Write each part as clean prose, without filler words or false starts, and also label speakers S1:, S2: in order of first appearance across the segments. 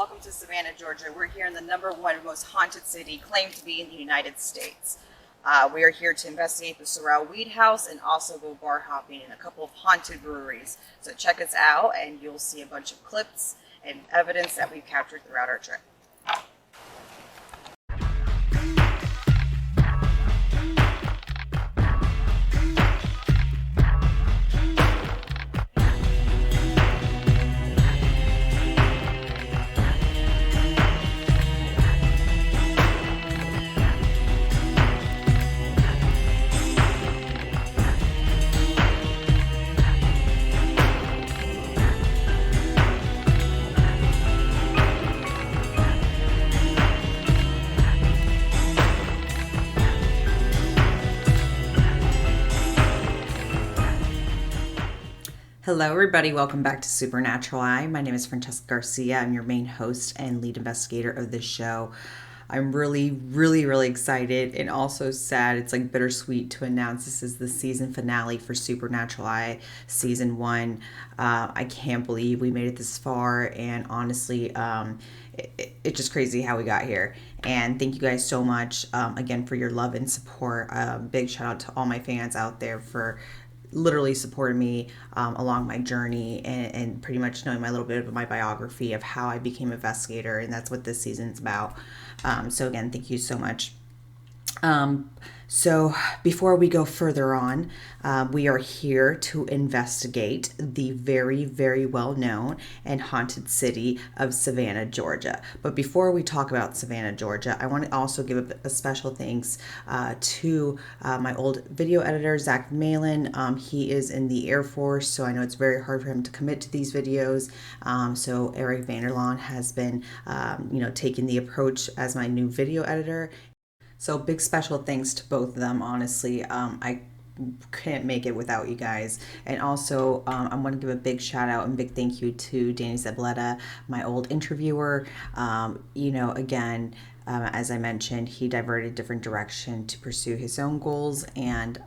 S1: welcome to Savannah, Georgia. We're here in the #1 most haunted city claimed to be in the United States. We are here to investigate the Sorrel Weed House and also go bar hopping in a couple of haunted breweries. So check us out and you'll see a bunch of clips and evidence that we've captured throughout our trip.
S2: Hello everybody, welcome back to Supernatural Eye. My name is Francesca Garcia. I'm your main host and lead investigator of this show. I'm really excited and also sad. It's like bittersweet to announce this is the season finale for Supernatural Eye Season 1. I can't believe we made it this far, and honestly, it's just crazy how we got here. And thank you guys so much again for your love and support. Big shout out to all my fans out there for literally supported me along my journey and pretty much knowing my little bit of my biography of how I became an investigator, and that's what this season's about. So again, thank you so much. So before we go further on, we are here to investigate the very well known and haunted city of Savannah, Georgia. But before we talk about Savannah, Georgia, I want to also give a special thanks to my old video editor, Zach Malin. He is in the Air Force, so I know it's very hard for him to commit to these videos. So Eric Vanderlaan has been, taking the approach as my new video editor. So big special thanks to both of them, honestly. I can't make it without you guys. And also, I want to give a big shout out and big thank you to Danny Zabletta, my old interviewer. Again, as I mentioned, he diverted a different direction to pursue his own goals, and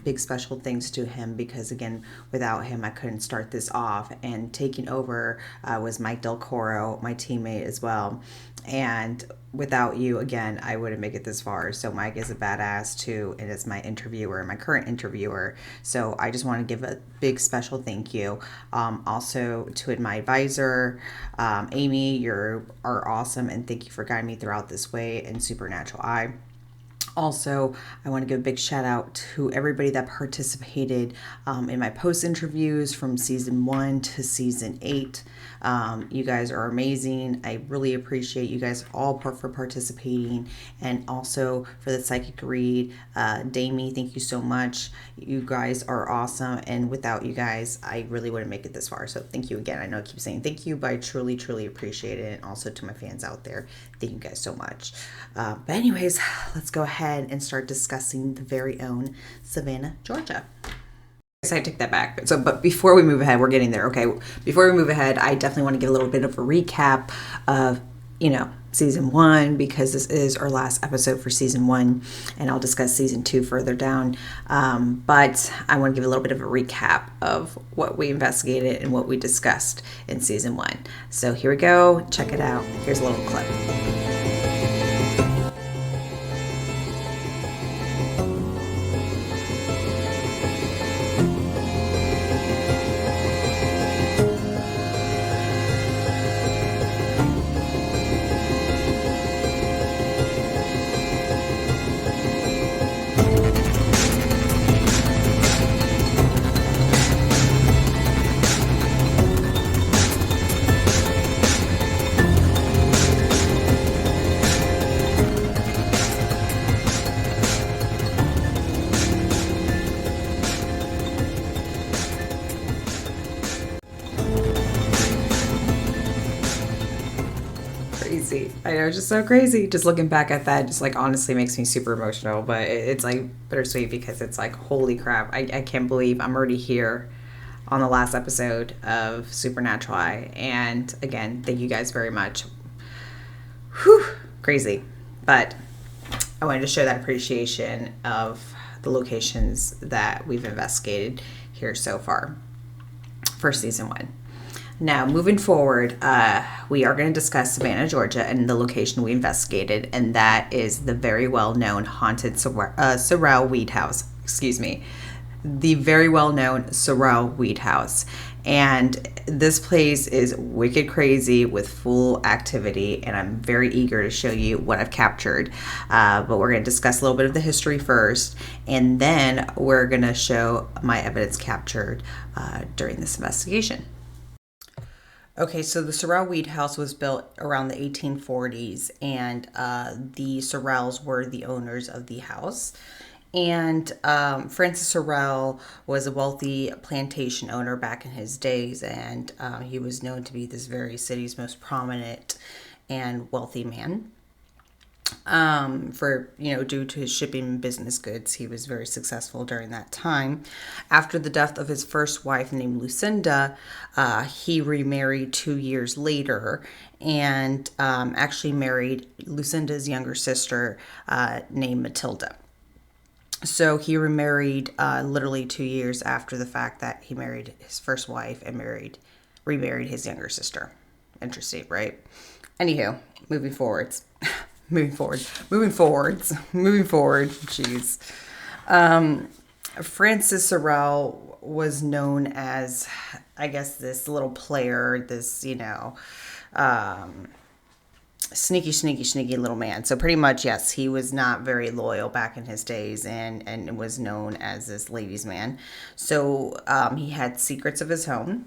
S2: big special thanks to him because, again, without him, I couldn't start this off. And taking over was Mike Del Coro, my teammate as well. And without you, again, I wouldn't make it this far. So Mike is a badass too, and is my interviewer, my current interviewer. So I just want to give a big special thank you. Also to my advisor, Amy, you are awesome, and thank you for guiding me throughout this way in Supernatural Eye. Also, I want to give a big shout out to everybody that participated in my post interviews from season 1 to season 8. You guys are amazing. I really appreciate you guys all for participating, and also for the psychic read. Damie, thank you so much. You guys are awesome, and without you guys, I really wouldn't make it this far. So thank you again. I know I keep saying thank you, but I truly appreciate it. And also to my fans out there, thank you guys so much. But anyways, let's go ahead and start discussing the very own Savannah, Georgia. So I take that back. But before we move ahead, we're getting there. Okay. Before we move ahead, I definitely want to give a little bit of a recap of, season 1, because this is our last episode for season 1, and I'll discuss season 2 further down. But I want to give a little bit of a recap of what we investigated and what we discussed in season 1. So here we go. Check it out. Here's a little clip. I know, it's just so crazy. Just looking back at that, just like honestly makes me super emotional. But it's like bittersweet because it's like, holy crap, I can't believe I'm already here on the last episode of Supernatural Eye. And again, thank you guys very much. Whew, crazy. But I wanted to show that appreciation of the locations that we've investigated here so far for season 1. Now, moving forward, we are going to discuss Savannah, Georgia, and the location we investigated, and that is the very well-known haunted Sorrel Weed House. Excuse me. The very well-known Sorrel Weed House. And this place is wicked crazy with full activity, and I'm very eager to show you what I've captured. But we're going to discuss a little bit of the history first, and then we're going to show my evidence captured during this investigation. Okay, so the Sorrel Weed House was built around the 1840s, and the Sorrels were the owners of the house. And Francis Sorrel was a wealthy plantation owner back in his days, and he was known to be this very city's most prominent and wealthy man. Due to his shipping business goods, he was very successful during that time. After the death of his first wife named Lucinda, he remarried 2 years later and actually married Lucinda's younger sister named Matilda. So he remarried literally 2 years after the fact that he married his first wife and remarried his younger sister. Interesting, right? Anywho, moving forwards. Jeez. Francis Sorrel was known as, I guess, this little player, this, sneaky little man. So pretty much, yes, he was not very loyal back in his days and was known as this ladies' man. So he had secrets of his own.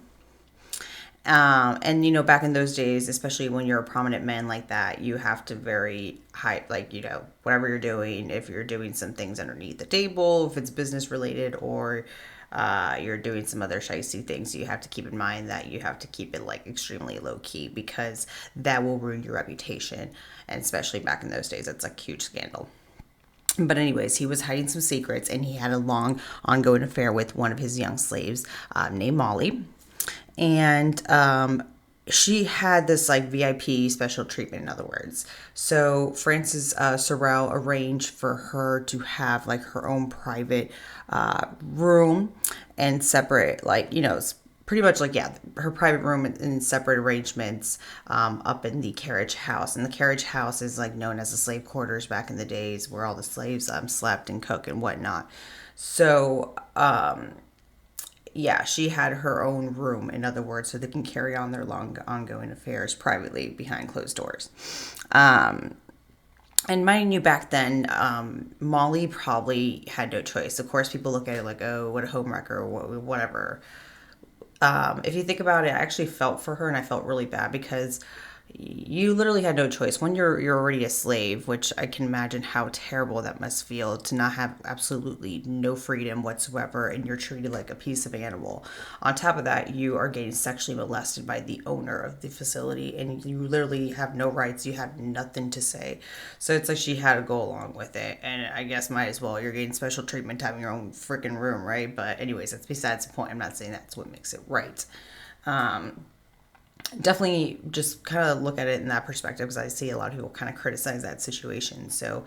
S2: Back in those days, especially when you're a prominent man like that, you have to very hide, whatever you're doing, if you're doing some things underneath the table, if it's business related, or you're doing some other shicey things, you have to keep in mind that you have to keep it extremely low key, because that will ruin your reputation. And especially back in those days, it's a huge scandal. But anyways, he was hiding some secrets, and he had a long ongoing affair with one of his young slaves named Molly. And she had this VIP special treatment, in other words. So Francis Sorrel arranged for her to have her own private room and separate, pretty much her private room in separate arrangements up in the carriage house. And the carriage house is known as the slave quarters back in the days, where all the slaves slept and cooked and whatnot. So she had her own room, in other words, so they can carry on their long ongoing affairs privately behind closed doors. And mind you, back then, Molly probably had no choice. Of course, people look at it oh, what a homewrecker, or whatever. If you think about it, I actually felt for her, and I felt really bad, because you literally had no choice. When you're already a slave, which I can imagine how terrible that must feel, to not have absolutely no freedom whatsoever, and you're treated like a piece of animal. On top of that, you are getting sexually molested by the owner of the facility, and you literally have no rights. You have nothing to say. So it's she had to go along with it, and I guess might as well. You're getting special treatment, having your own freaking room, right? But anyways, that's besides the point. I'm not saying that's what makes it right. Definitely just kind of look at it in that perspective, because I see a lot of people kind of criticize that situation. So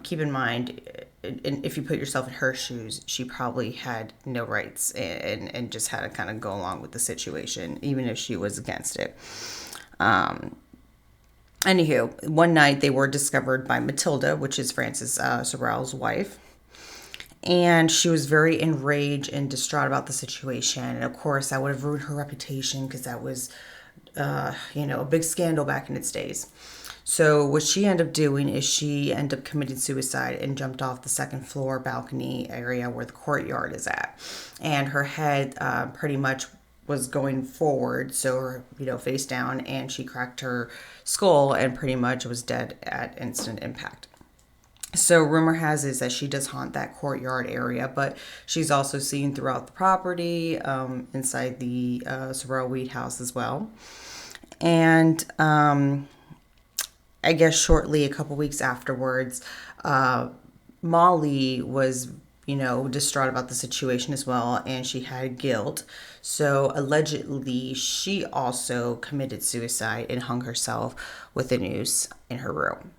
S2: keep in mind, if you put yourself in her shoes, she probably had no rights and just had to kind of go along with the situation, even if she was against it. Anywho, one night they were discovered by Matilda, which is Francis Sorrel's wife. And she was very enraged and distraught about the situation. And of course, that would have ruined her reputation, because that was, a big scandal back in its days. So what she ended up doing is she ended up committing suicide and jumped off the second floor balcony area where the courtyard is at. And her head pretty much was going forward, so her, face down, and she cracked her skull and pretty much was dead at instant impact. So rumor has is that she does haunt that courtyard area, but she's also seen throughout the property, inside the Sorrel Weed House as well. And I guess shortly, a couple weeks afterwards, Molly was, distraught about the situation as well, and she had guilt. So allegedly, she also committed suicide and hung herself with a noose in her room.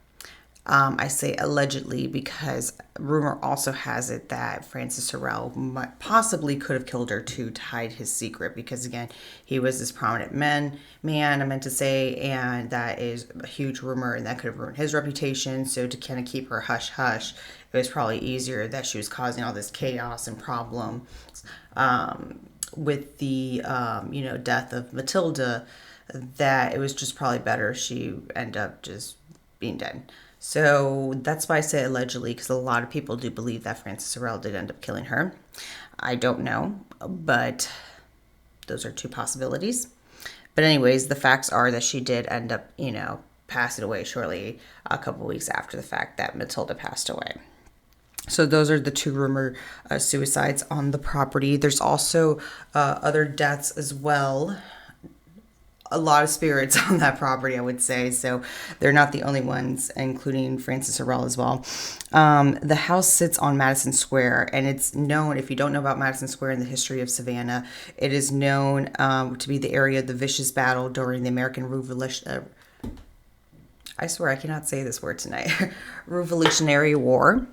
S2: I say allegedly because rumor also has it that Francis Sorrel possibly could have killed her to hide his secret, because again, he was this prominent man, I meant to say, and that is a huge rumor, and that could have ruined his reputation. So to kind of keep her hush hush, it was probably easier that she was causing all this chaos and problems with the death of Matilda, that it was just probably better she end up just being dead. So that's why I say allegedly, because a lot of people do believe that Francis Sorrel did end up killing her. I don't know, but those are two possibilities. But anyways, the facts are that she did end up, passing away shortly, a couple weeks after the fact that Matilda passed away. So those are the two rumored suicides on the property. There's also other deaths as well. A lot of spirits on that property, I would say. So they're not the only ones, including Francis Sorrel as well. The house sits on Madison Square, and it's known, if you don't know about Madison Square and the history of Savannah, it is known to be the area of the vicious battle during the American Revolution. I swear I cannot say this word tonight. Revolutionary War.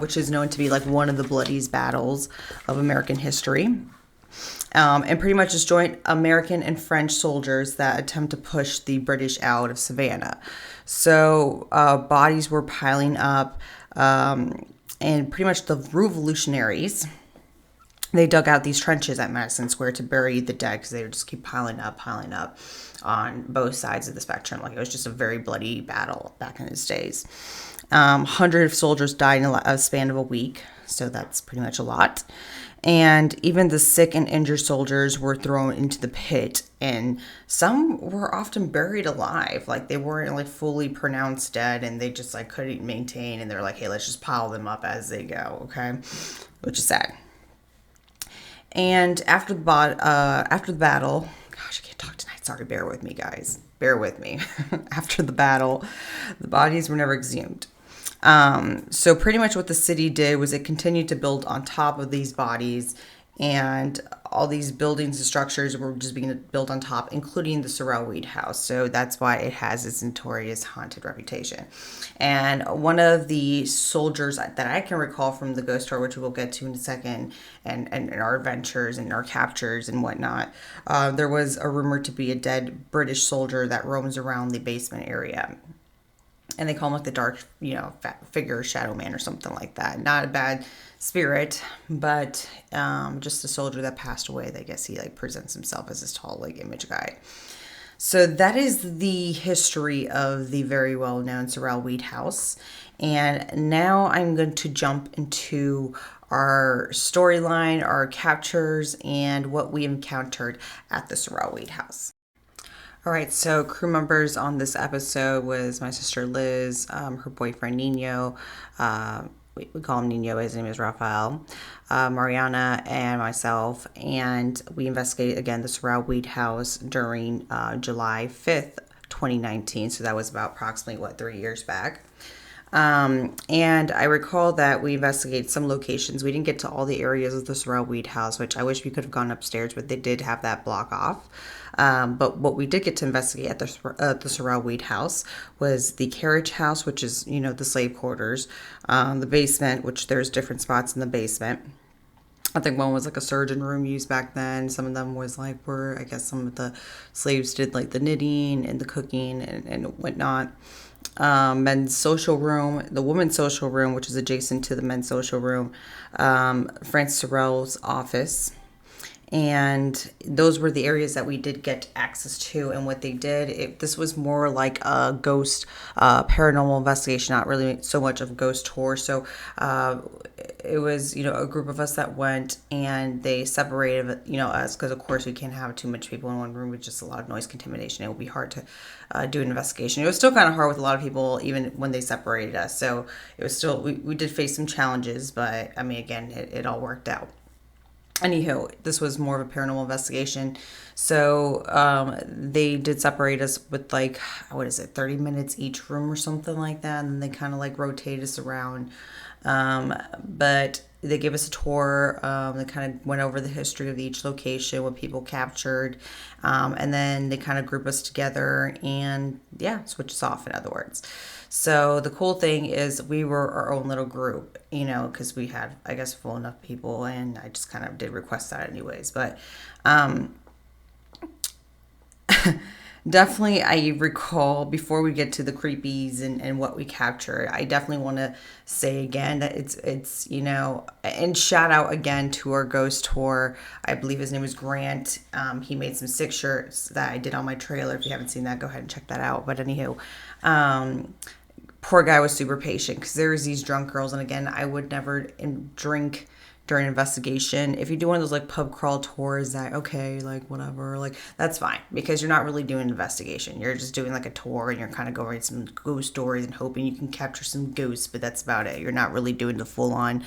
S2: Which is known to be like one of the bloodiest battles of American history. And pretty much it's joint American and French soldiers that attempt to push the British out of Savannah. So bodies were piling up, and pretty much the revolutionaries, they dug out these trenches at Madison Square to bury the dead, because they would just keep piling up on both sides of the spectrum. Like, it was just a very bloody battle back in those days. 100 soldiers died in a span of a week, so that's pretty much a lot. And even the sick and injured soldiers were thrown into the pit, and some were often buried alive. Like, they weren't like fully pronounced dead, and they just like couldn't maintain, and they're like, hey, let's just pile them up as they go, okay? Which is sad. And after the battle, gosh, I can't talk tonight. Sorry, bear with me, guys. Bear with me. After the battle, the bodies were never exhumed. So pretty much what the city did was it continued to build on top of these bodies, and all these buildings and structures were just being built on top, including the Sorrel Weed House. So that's why it has its notorious haunted reputation. And one of the soldiers that I can recall from the ghost tour, which we'll get to in a second, and our adventures and our captures and whatnot, there was a rumor to be a dead British soldier that roams around the basement area. And they call him like the dark, figure, shadow man or something like that. Not a bad spirit, but just a soldier that passed away. I guess he like presents himself as this tall like image guy. So that is the history of the very well-known Sorrel Weed House. And now I'm going to jump into our storyline, our captures, and what we encountered at the Sorrel Weed House. All right, so crew members on this episode was my sister Liz, her boyfriend Nino, we call him Nino, his name is Rafael, Mariana, and myself, and we investigated, again, the Sorrel Weed House during July 5th, 2019, so that was about approximately, 3 years back. And I recall that we investigated some locations. We didn't get to all the areas of the Sorrel Weed House, which I wish we could have gone upstairs, but they did have that block off. But what we did get to investigate at the Sorrel Weed House was the carriage house, which is, the slave quarters, the basement, which there's different spots in the basement. I think one was like a surgeon room used back then. Some of them was like where I guess some of the slaves did like the knitting and the cooking and whatnot. Men's social room, the women's social room, which is adjacent to the men's social room, Francis Sorrel's office. And those were the areas that we did get access to. And what they did, this was more like a ghost paranormal investigation, not really so much of a ghost tour. So it was, a group of us that went, and they separated, us, because of course we can't have too much people in one room with just a lot of noise contamination. It would be hard to do an investigation. It was still kind of hard with a lot of people, even when they separated us. So it was still, we did face some challenges, but I mean, again, it all worked out. Anywho, this was more of a paranormal investigation. So they did separate us with 30 minutes each room or something like that. And they kind of rotate us around. But they gave us a tour. They kind of went over the history of each location, what people captured, and then they kind of group us together and switch us off, in other words. So the cool thing is we were our own little group, because we had, I guess, full enough people, and I just kind of did request that anyways. But definitely, I recall, before we get to the creepies and what we captured, I definitely want to say again that it's and shout out again to our ghost tour. I believe his name was Grant. He made some sick shirts that I did on my trailer. If you haven't seen that, go ahead and check that out. But anywho, poor guy was super patient, because there's these drunk girls, and again, I would never drink during investigation. If you do one of those like pub crawl tours, that okay, like whatever, like that's fine, because you're not really doing an investigation. You're just doing like a tour, and you're kind of going some ghost stories and hoping you can capture some ghosts, but that's about it. You're not really doing the full on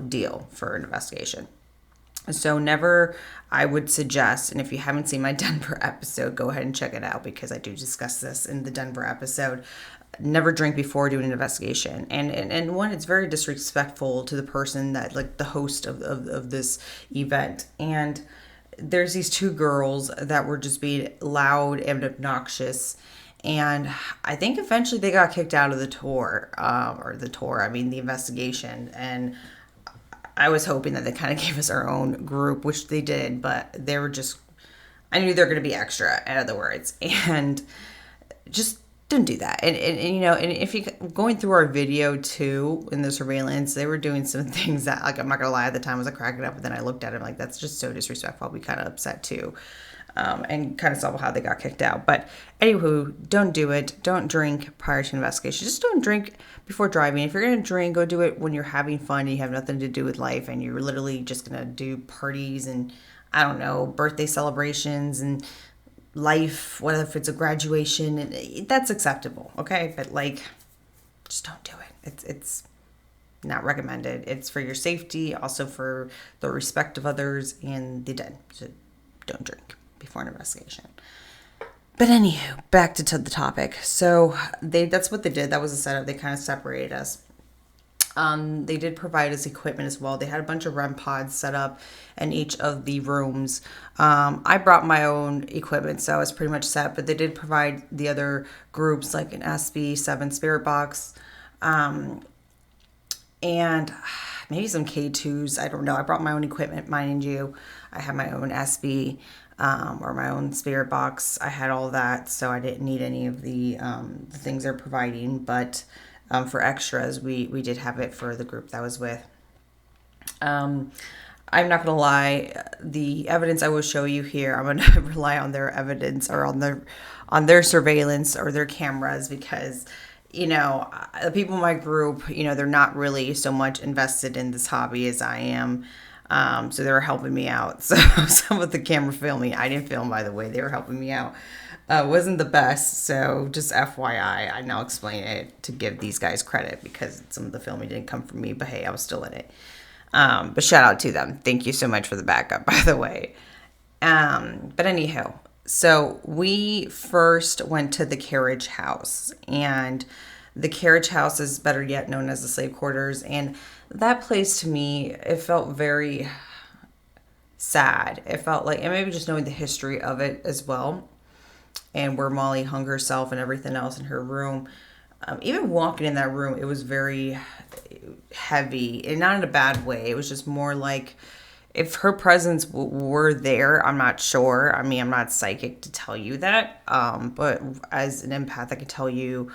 S2: deal for an investigation. So never, I would suggest, and if you haven't seen my Denver episode, go ahead and check it out, because I do discuss this in the Denver episode. Never drink before doing an investigation. And one, it's very disrespectful to the person that, like, the host of this event. And there's these two girls that were just being loud and obnoxious. And I think eventually they got kicked out of the tour, the investigation. And I was hoping that they kind of gave us our own group, which they did, but they were just, I knew they're going to be extra, in other words. And just don't do that. And if you going through our video too, in the surveillance, they were doing some things that, like, I'm not gonna lie, at the time I was like cracking up, but then I looked at it like, that's just so disrespectful. I'll be kind of upset too, and kind of saw how they got kicked out. But anywho, don't do it. Don't drink prior to investigation. Just don't drink before driving. If you're gonna drink, go do it when you're having fun and you have nothing to do with life, and you're literally just gonna do parties and, I don't know, birthday celebrations and life, whether if it's a graduation, and that's acceptable, okay? But like, just don't do it. It's not recommended. It's for your safety, also for the respect of others and the dead. So don't drink before an investigation. But anywho, back to the topic. So that's what they did. That was a setup. They kind of separated us. They did provide us equipment as well. They had a bunch of REM pods set up in each of the rooms. I brought my own equipment, so I was pretty much set, but they did provide the other groups like an SB7 spirit box, and maybe some K2s. I don't know. I brought my own equipment, mind you. I had my own SB, or my own spirit box. I had all that, so I didn't need any of the things they're providing, but for extras, we did have it for the group that I was with. I'm not gonna lie, the evidence I will show you here, I'm gonna rely on their evidence, or on their surveillance or their cameras, because the people in my group, they're not really so much invested in this hobby as I am. So they were helping me out. So some of the camera filming, I didn't film, by the way, they were helping me out. Wasn't the best, so just FYI, I now explain it to give these guys credit, because some of the filming didn't come from me, but hey, I was still in it. But shout out to them. Thank you so much for the backup, by the way. But anyhow, so we first went to the carriage house, and the carriage house is better yet known as the slave quarters. And that place, to me, it felt very sad. It felt like, and maybe just knowing the history of it as well, and where Molly hung herself and everything else in her room. Even walking in that room, it was very heavy, and not in a bad way. It was just more like, if her presence were there, I'm not sure. I mean, I'm not psychic to tell you that, but as an empath, I can tell you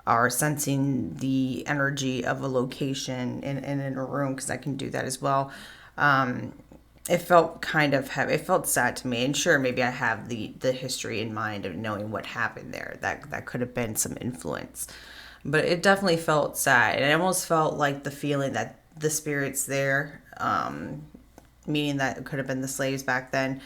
S2: are sensing the energy of a location in a room, because I can do that as well. It felt kind of heavy. It felt sad to me. And sure, maybe I have the history in mind of knowing what happened there. That could have been some influence. But it definitely felt sad. And it almost felt like the feeling that the spirits there, meaning that it could have been the slaves back then,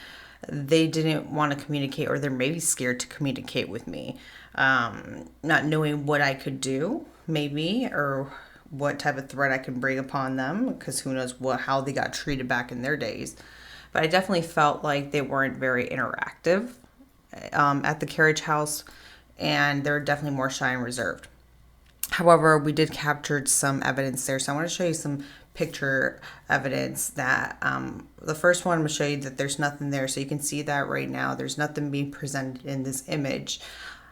S2: they didn't want to communicate, or they're maybe scared to communicate with me. Not knowing what I could do, maybe, or what type of threat I can bring upon them, because who knows how they got treated back in their days. But I definitely felt like they weren't very interactive at the carriage house, and they're definitely more shy and reserved. However, we did capture some evidence there, so I want to show you some picture evidence that the first one I'm going to show you that there's nothing there. So you can see that right now. There's nothing being presented in this image.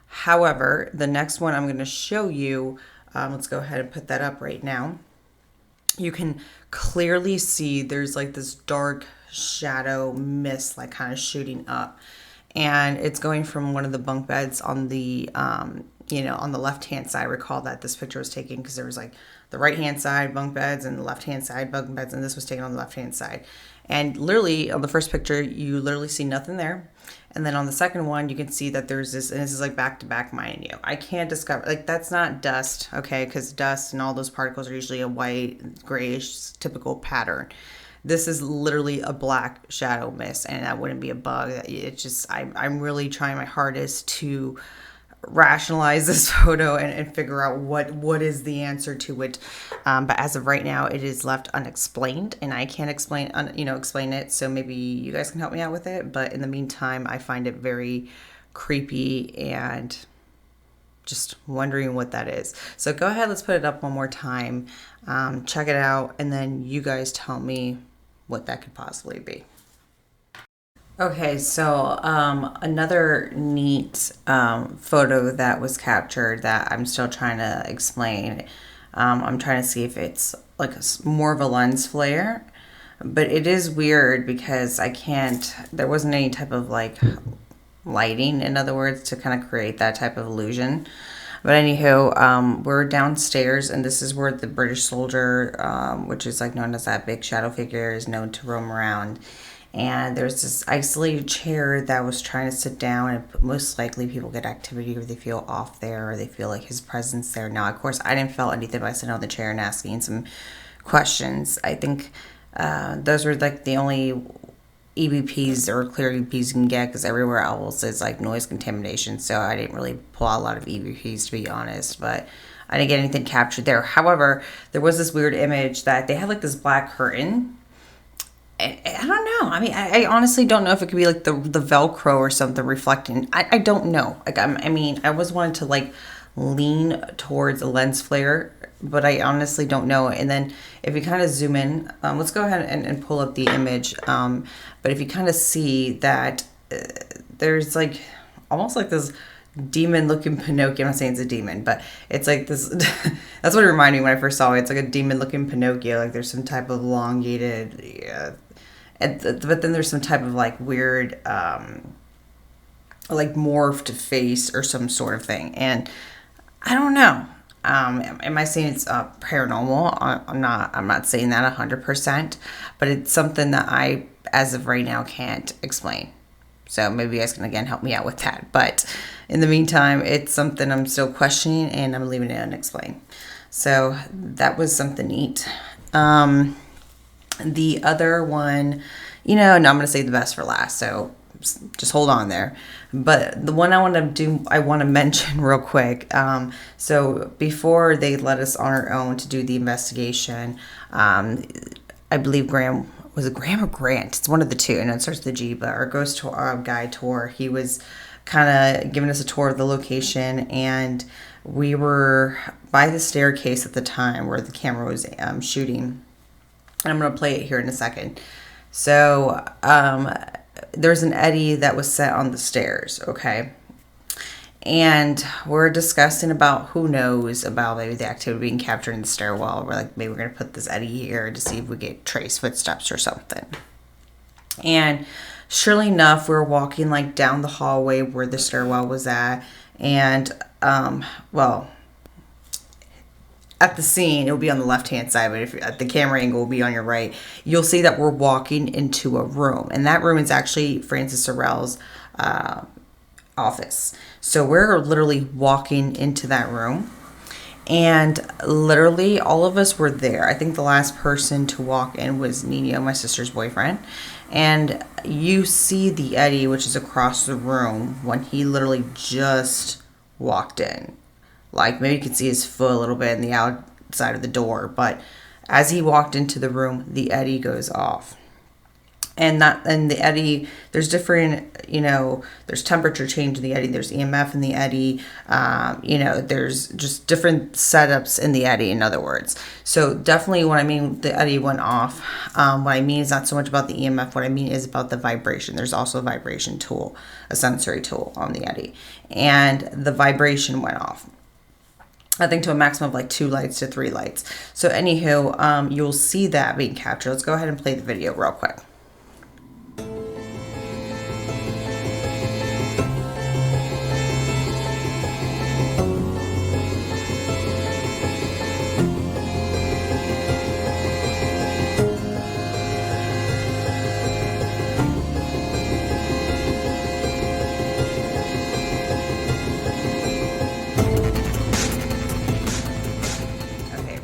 S2: However, the next one I'm going to show you, let's go ahead and put that up right now. You can clearly see there's like this dark shadow mist like kind of shooting up. And it's going from one of the bunk beds on the, on the left-hand side. Recall that this picture was taken because there was like the right-hand side bunk beds and the left-hand side bunk beds, and this was taken on the left-hand side. And literally on the first picture, you literally see nothing there. And then on the second one, you can see that there's this, and this is like back to back, mind you. I can't discover, like that's not dust, okay? Because dust and all those particles are usually a white, grayish, typical pattern. This is literally a black shadow mist, and that wouldn't be a bug. It's just, I'm really trying my hardest to rationalize this photo and figure out what is the answer to it. But as of right now, it is left unexplained, and I can't explain it. So maybe you guys can help me out with it. But in the meantime, I find it very creepy and just wondering what that is. So go ahead, let's put it up one more time. Check it out, and then you guys tell me what that could possibly be. Okay, so another neat photo that was captured that I'm still trying to explain. I'm trying to see if it's like more of a lens flare, but it is weird because there wasn't any type of like lighting, in other words, to kind of create that type of illusion. But anywho, we're downstairs, and this is where the British soldier, which is like known as that big shadow figure, is known to roam around. And there's this isolated chair that was trying to sit down, and most likely people get activity or they feel off there or they feel like his presence there. Now, of course, I didn't feel anything by sitting on the chair and asking some questions. I think those were like the only EVPs or clear EVPs you can get, because everywhere else is like noise contamination. So I didn't really pull out a lot of EVPs, to be honest, but I didn't get anything captured there. However, there was this weird image that they had like this black curtain. I don't know. I mean, I honestly don't know if it could be like the Velcro or something reflecting. I don't know. Like, I was wanting to like lean towards a lens flare, but I honestly don't know. And then if you kind of zoom in, let's go ahead and pull up the image. But if you kind of see that there's like almost like this demon looking Pinocchio. I'm not saying it's a demon, but it's like this. That's what it reminded me when I first saw it. It's like a demon looking Pinocchio. Like there's some type of elongated, but then there's some type of like weird, like morphed face or some sort of thing. And I don't know. Am I saying it's paranormal? I'm not saying that 100%, but it's something that I, as of right now, can't explain. So maybe you guys can again help me out with that. But in the meantime, it's something I'm still questioning, and I'm leaving it unexplained. So that was something neat. The other one, and I'm going to save the best for last. So just hold on there. But the one I want to mention real quick. So before they let us on our own to do the investigation, I believe was it Graham or Grant? It's one of the two, and it starts with the G, but our ghost tour, guy tour, he was kind of giving us a tour of the location, and we were by the staircase at the time where the camera was shooting. And I'm going to play it here in a second. So there's an eddy that was set on the stairs, okay? And we're discussing about who knows about maybe the activity being captured in the stairwell. We're like, maybe we're going to put this eddy here to see if we get trace footsteps or something. And surely enough, we're walking like down the hallway where the stairwell was at. And, at the scene, it will be on the left-hand side, but if at the camera angle will be on your right, you'll see that we're walking into a room. And that room is actually Francis Sorrel's office. So we're literally walking into that room, and literally all of us were there. I think the last person to walk in was Nino, my sister's boyfriend. And you see the eddy, which is across the room, when he literally just walked in. Like maybe you could see his foot a little bit in the outside of the door, but as he walked into the room, the eddy goes off. and the eddy, there's different, there's temperature change in the eddy, there's EMF in the eddy, there's just different setups in the eddy, in other words. So definitely when I mean the eddy went off, what I mean is not so much about the EMF, what I mean is about the vibration. There's also a vibration tool, a sensory tool on the eddy, and the vibration went off. I think to a maximum of like 2 lights to 3 lights. So anywho, you'll see that being captured. Let's go ahead and play the video real quick.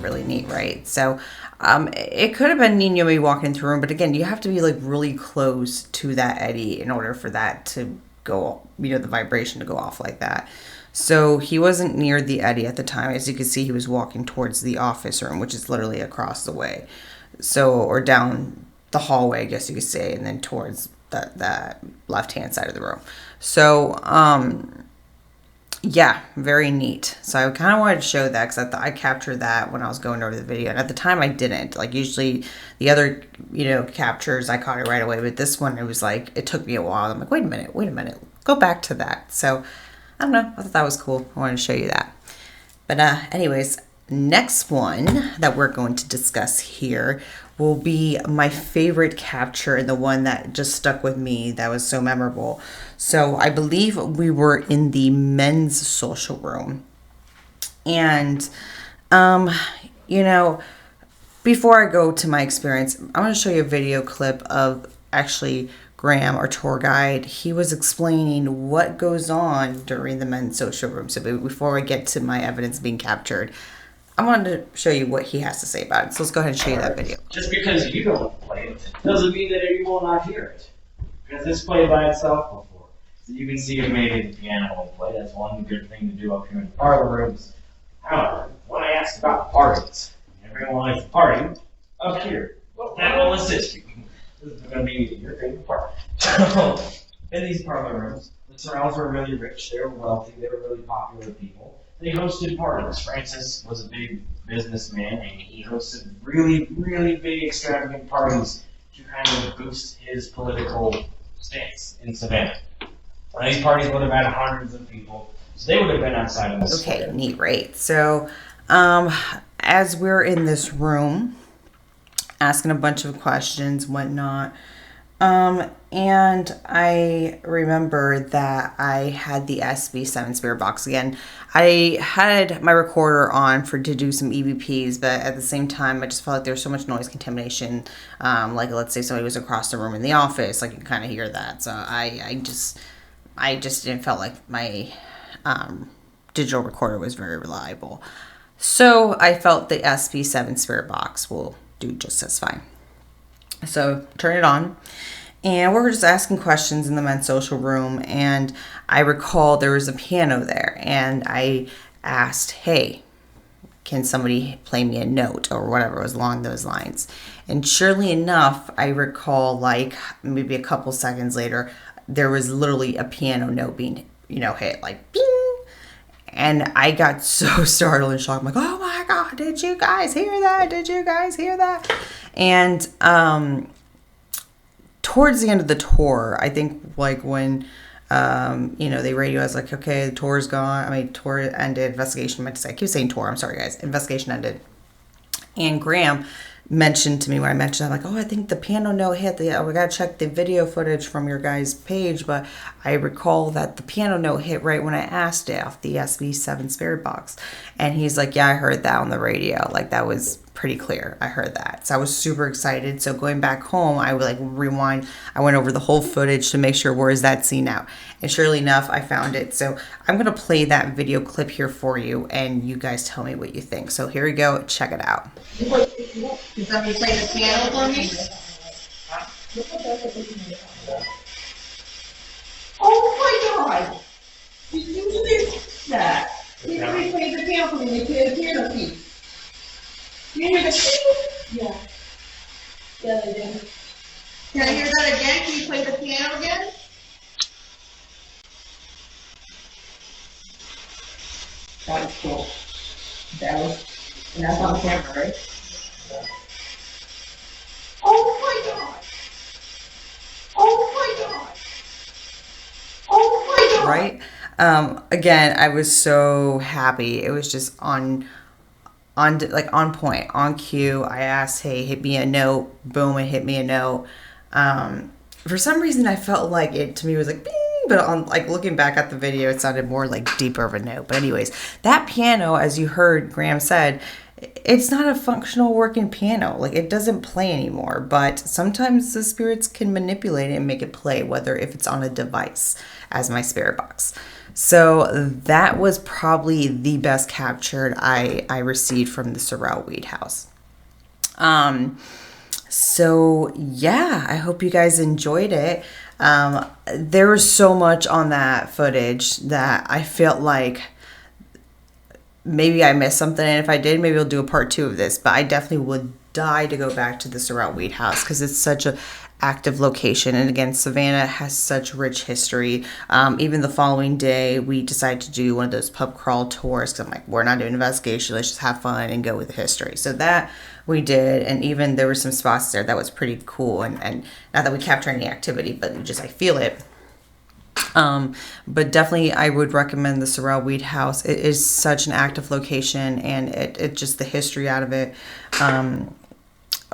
S2: Really neat, right? So it could have been Nino maybe walking through the room, but again, you have to be like really close to that eddy in order for that to go, the vibration to go off like that. So he wasn't near the eddy at the time. As you can see, he was walking towards the office room, which is literally across the way. So, or down the hallway, I guess you could say, and then towards that left-hand side of the room. So, yeah, very neat. So I kind of wanted to show that because I captured that when I was going over the video. And at the time I didn't. Like usually the other, captures, I caught it right away. But this one, it was like, it took me a while. I'm like, wait a minute. Go back to that. So I don't know. I thought that was cool. I wanted to show you that. But anyways, next one that we're going to discuss here will be my favorite capture and the one that just stuck with me that was so memorable. So I believe we were in the men's social room. And, before I go to my experience, I'm going to show you a video clip of actually Graham, our tour guide. He was explaining what goes on during the men's social room. So before we get to my evidence being captured, I wanted to show you what he has to say about it. So let's go ahead and show you that video.
S3: Just because you don't play it doesn't mean that you will not hear it. Because it's played by itself before. So you can see it maybe the piano will play. That's one good thing to do up here in the parlor rooms. However, when I asked about parties, everyone likes to party up here. Well, that will assist you. This is going to be your favorite part. In these parlor rooms, the Sorrels were really rich. They were wealthy. They were really popular people. They hosted parties. Francis was a big businessman, and he hosted really, really big, extravagant parties to kind of boost his political stance in Savannah. Now, these parties would have had hundreds of people, so they would have been outside in the square.
S2: Okay, neat, right? So, as we're in this room, asking a bunch of questions, whatnot, and I remember that I had the SB7 spirit box again. I had my recorder on to do some EVPs, but at the same time, I just felt like there was so much noise contamination. Like let's say somebody was across the room in the office, like you can kind of hear that. So I just didn't felt like my digital recorder was very reliable. So I felt the SB7 spirit box will do just as fine. So turn it on. And we were just asking questions in the men's social room, and I recall there was a piano there, and I asked, hey, can somebody play me a note or whatever was along those lines? And surely enough, I recall like maybe a couple seconds later, there was literally a piano note being, hit, like bing. And I got so startled and shocked. I'm like, oh my God, did you guys hear that? Did you guys hear that? And towards the end of the tour, I think like when, they radio was like, okay, the tour's gone. Tour ended, investigation, meant to say, I keep saying tour, I'm sorry guys, investigation ended. And Graham mentioned to me when I mentioned, I'm like, oh, I think the piano note hit. We got to check the video footage from your guys' page. But I recall that the piano note hit right when I asked it off the SB7 spirit box. And he's like, yeah, I heard that on the radio. Like that was pretty clear. I heard that. So I was super excited. So going back home, I would like rewind. I went over the whole footage to make sure where is that scene now. And surely enough, I found it. So I'm going to play that video clip here for you. And you guys tell me what you think. So here we go. Check it out.
S1: Can somebody play the piano for me? Oh my God! Did you do that? Can somebody play the piano for me? They play the piano piece. You hear the piano? Yeah. Yeah, they did.
S4: Can I hear that again? Can you play the piano again? That was cool. And that's on camera, right? Oh my god! Oh my god! Oh my god!
S2: Right? Again, I was so happy. It was just on point, on cue. I asked, hey, hit me a note. Boom, it hit me a note. For some reason, I felt like it to me was like, bing, but on like looking back at the video, it sounded more like deeper of a note. But anyways, that piano, as you heard Graham said, it's not a functional working piano. Like, it doesn't play anymore, but sometimes the spirits can manipulate it and make it play, whether if it's on a device, as my spirit box. So that was probably the best captured I received from the Sorrel Weed House. So yeah, I hope you guys enjoyed it. There was so much on that footage that I felt like maybe I missed something, and if I did, maybe we'll do a part 2 of this. But I definitely would die to go back to the Sorrel Weed House because it's such a active location, and again, Savannah has such rich history. Even the following day, we decided to do one of those pub crawl tours because I'm like, we're not doing an investigation, let's just have fun and go with the history. So that we did, and even there were some spots there that was pretty cool, and not that we capture any activity, but just I feel it. But definitely I would recommend the Sorrel Weed House. It is such an active location, and it just the history out of it,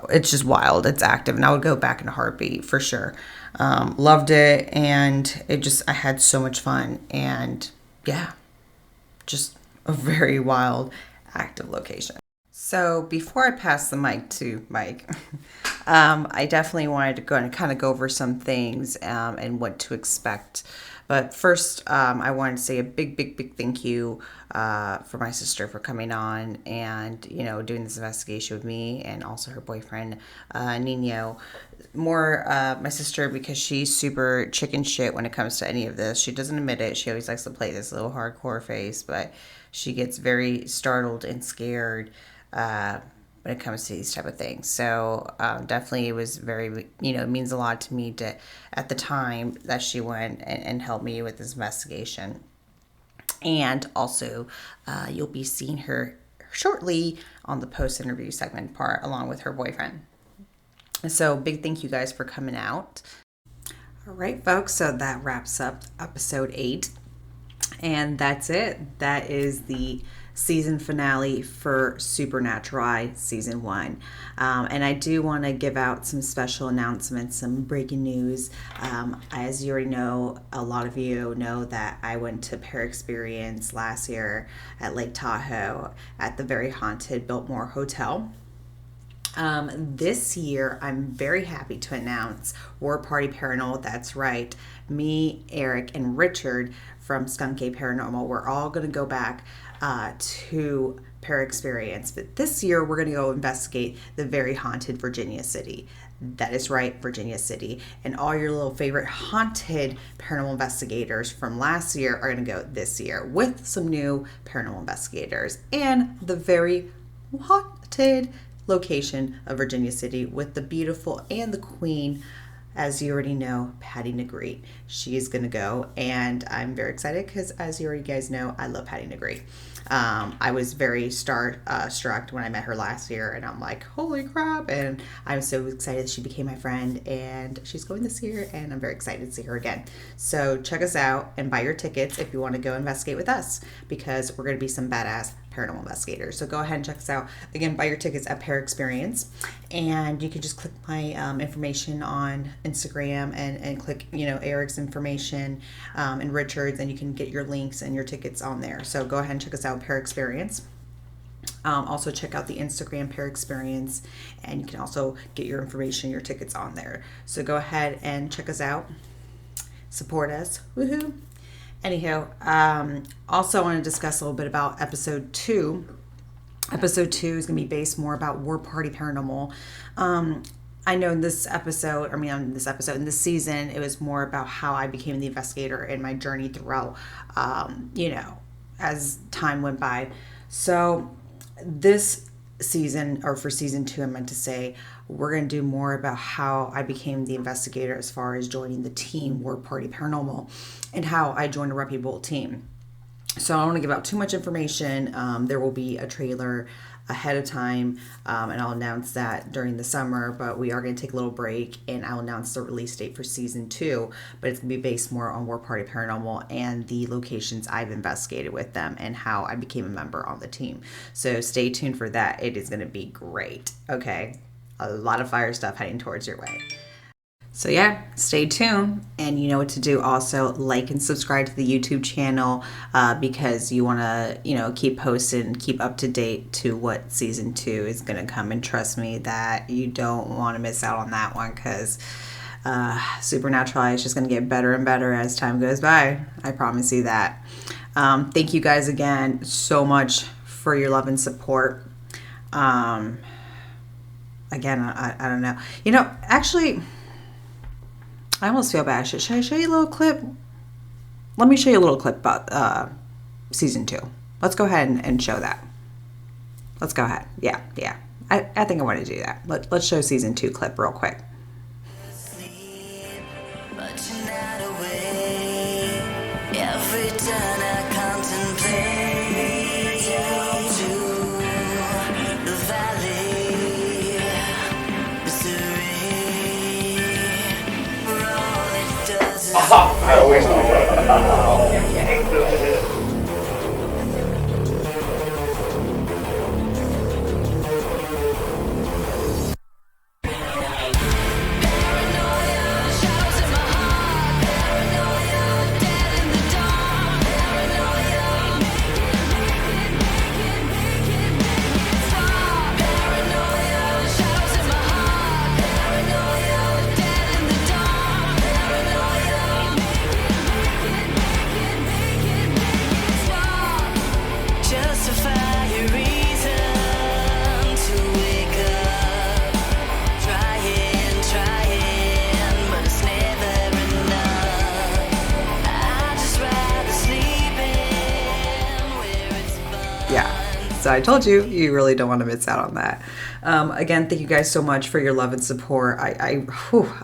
S2: it's just wild. It's active, and I would go back in a heartbeat for sure. Loved it, and I had so much fun, and yeah, just a very wild, active location. So before I pass the mic to Mike, I definitely wanted to go and kind of go over some things and what to expect. But first, I wanted to say a big thank you for my sister for coming on and, doing this investigation with me, and also her boyfriend, Nino. More my sister, because she's super chicken shit when it comes to any of this. She doesn't admit it. She always likes to play this little hardcore face, but she gets very startled and scared when it comes to these type of things. So definitely it was very, it means a lot to me at the time that she went and helped me with this investigation. And also you'll be seeing her shortly on the post-interview segment part along with her boyfriend. So big thank you guys for coming out. All right, folks, so that wraps up episode 8. And that's it. That is the season finale for Supernatural season 1. And I do want to give out some special announcements, some breaking news. As you already know, a lot of you know that I went to Experience last year at Lake Tahoe at the very haunted Biltmore Hotel. This year, I'm very happy to announce War Party Paranormal. That's right. Me, Eric, and Richard from Skunk A Paranormal, we're all going to go back to Experience. But this year, we're going to go investigate the very haunted Virginia City. That is right, Virginia City. And all your little favorite haunted paranormal investigators from last year are going to go this year with some new paranormal investigators and the very haunted location of Virginia City with the beautiful and the queen, as you already know, Patty Negrete. She is going to go, and I'm very excited because, as you already guys know, I love Patty Negrete. I was very struck when I met her last year, and I'm like, holy crap, and I'm so excited she became my friend, and she's going this year, and I'm very excited to see her again. So check us out and buy your tickets if you want to go investigate with us, because we're going to be some badass paranormal investigators. So go ahead and check us out. Again, buy your tickets at Experience, and you can just click my information on Instagram and click Eric's information and Richard's, and you can get your links and your tickets on there. So go ahead and check us out, Experience. Also check out the Instagram Experience, and you can also get your information, your tickets on there. So go ahead and check us out, support us, woohoo. Anyhow, also I want to discuss a little bit about episode 2. Episode 2 is going to be based more about War Party Paranormal. I know in this season, it was more about how I became the investigator and my journey throughout, as time went by. So this season, or for season 2, I meant to say, we're going to do more about how I became the investigator as far as joining the team, War Party Paranormal, and how I joined a reputable team. So I don't want to give out too much information. There will be a trailer ahead of time, and I'll announce that during the summer, but we are going to take a little break, and I'll announce the release date for season 2, but it's going to be based more on War Party Paranormal and the locations I've investigated with them and how I became a member on the team. So stay tuned for that. It is going to be great. Okay, a lot of fire stuff heading towards your way. So yeah, stay tuned, and you know what to do. Also, like and subscribe to the YouTube channel because you want to, keep posting, keep up to date to what season 2 is going to come. And trust me that you don't want to miss out on that one, because Supernatural is just going to get better and better as time goes by. I promise you that. Thank you guys again so much for your love and support. Again, I don't know. Actually, I almost feel bad. Should I show you a little clip? Let me show you a little clip about season 2. Let's go ahead and show that. Let's go ahead. Yeah. I think I want to do that. Let's show season 2 clip real quick.
S5: Every turn I contemplate down to the valley, mystery, where all it does is
S6: I always do that.
S5: justify your reason to wake up. Trying, but it's never enough. I just rather sleep in where it's fun.
S2: Yeah. So I told you, you really don't want to miss out on that. Again, thank you guys so much for your love and support. I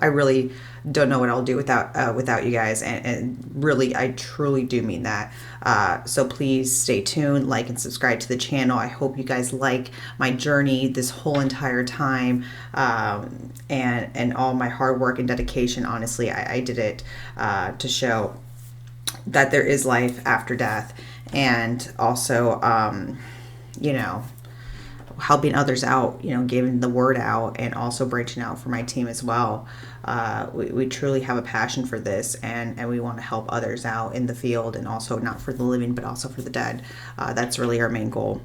S2: really don't know what I'll do without you guys, and really, I truly do mean that. So please stay tuned, like and subscribe to the channel. I hope you guys like my journey this whole entire time, and all my hard work and dedication. Honestly, I did it to show that there is life after death, and also, helping others out, giving the word out, and also branching out for my team as well. We truly have a passion for this, and we want to help others out in the field, and also not for the living, but also for the dead. That's really our main goal.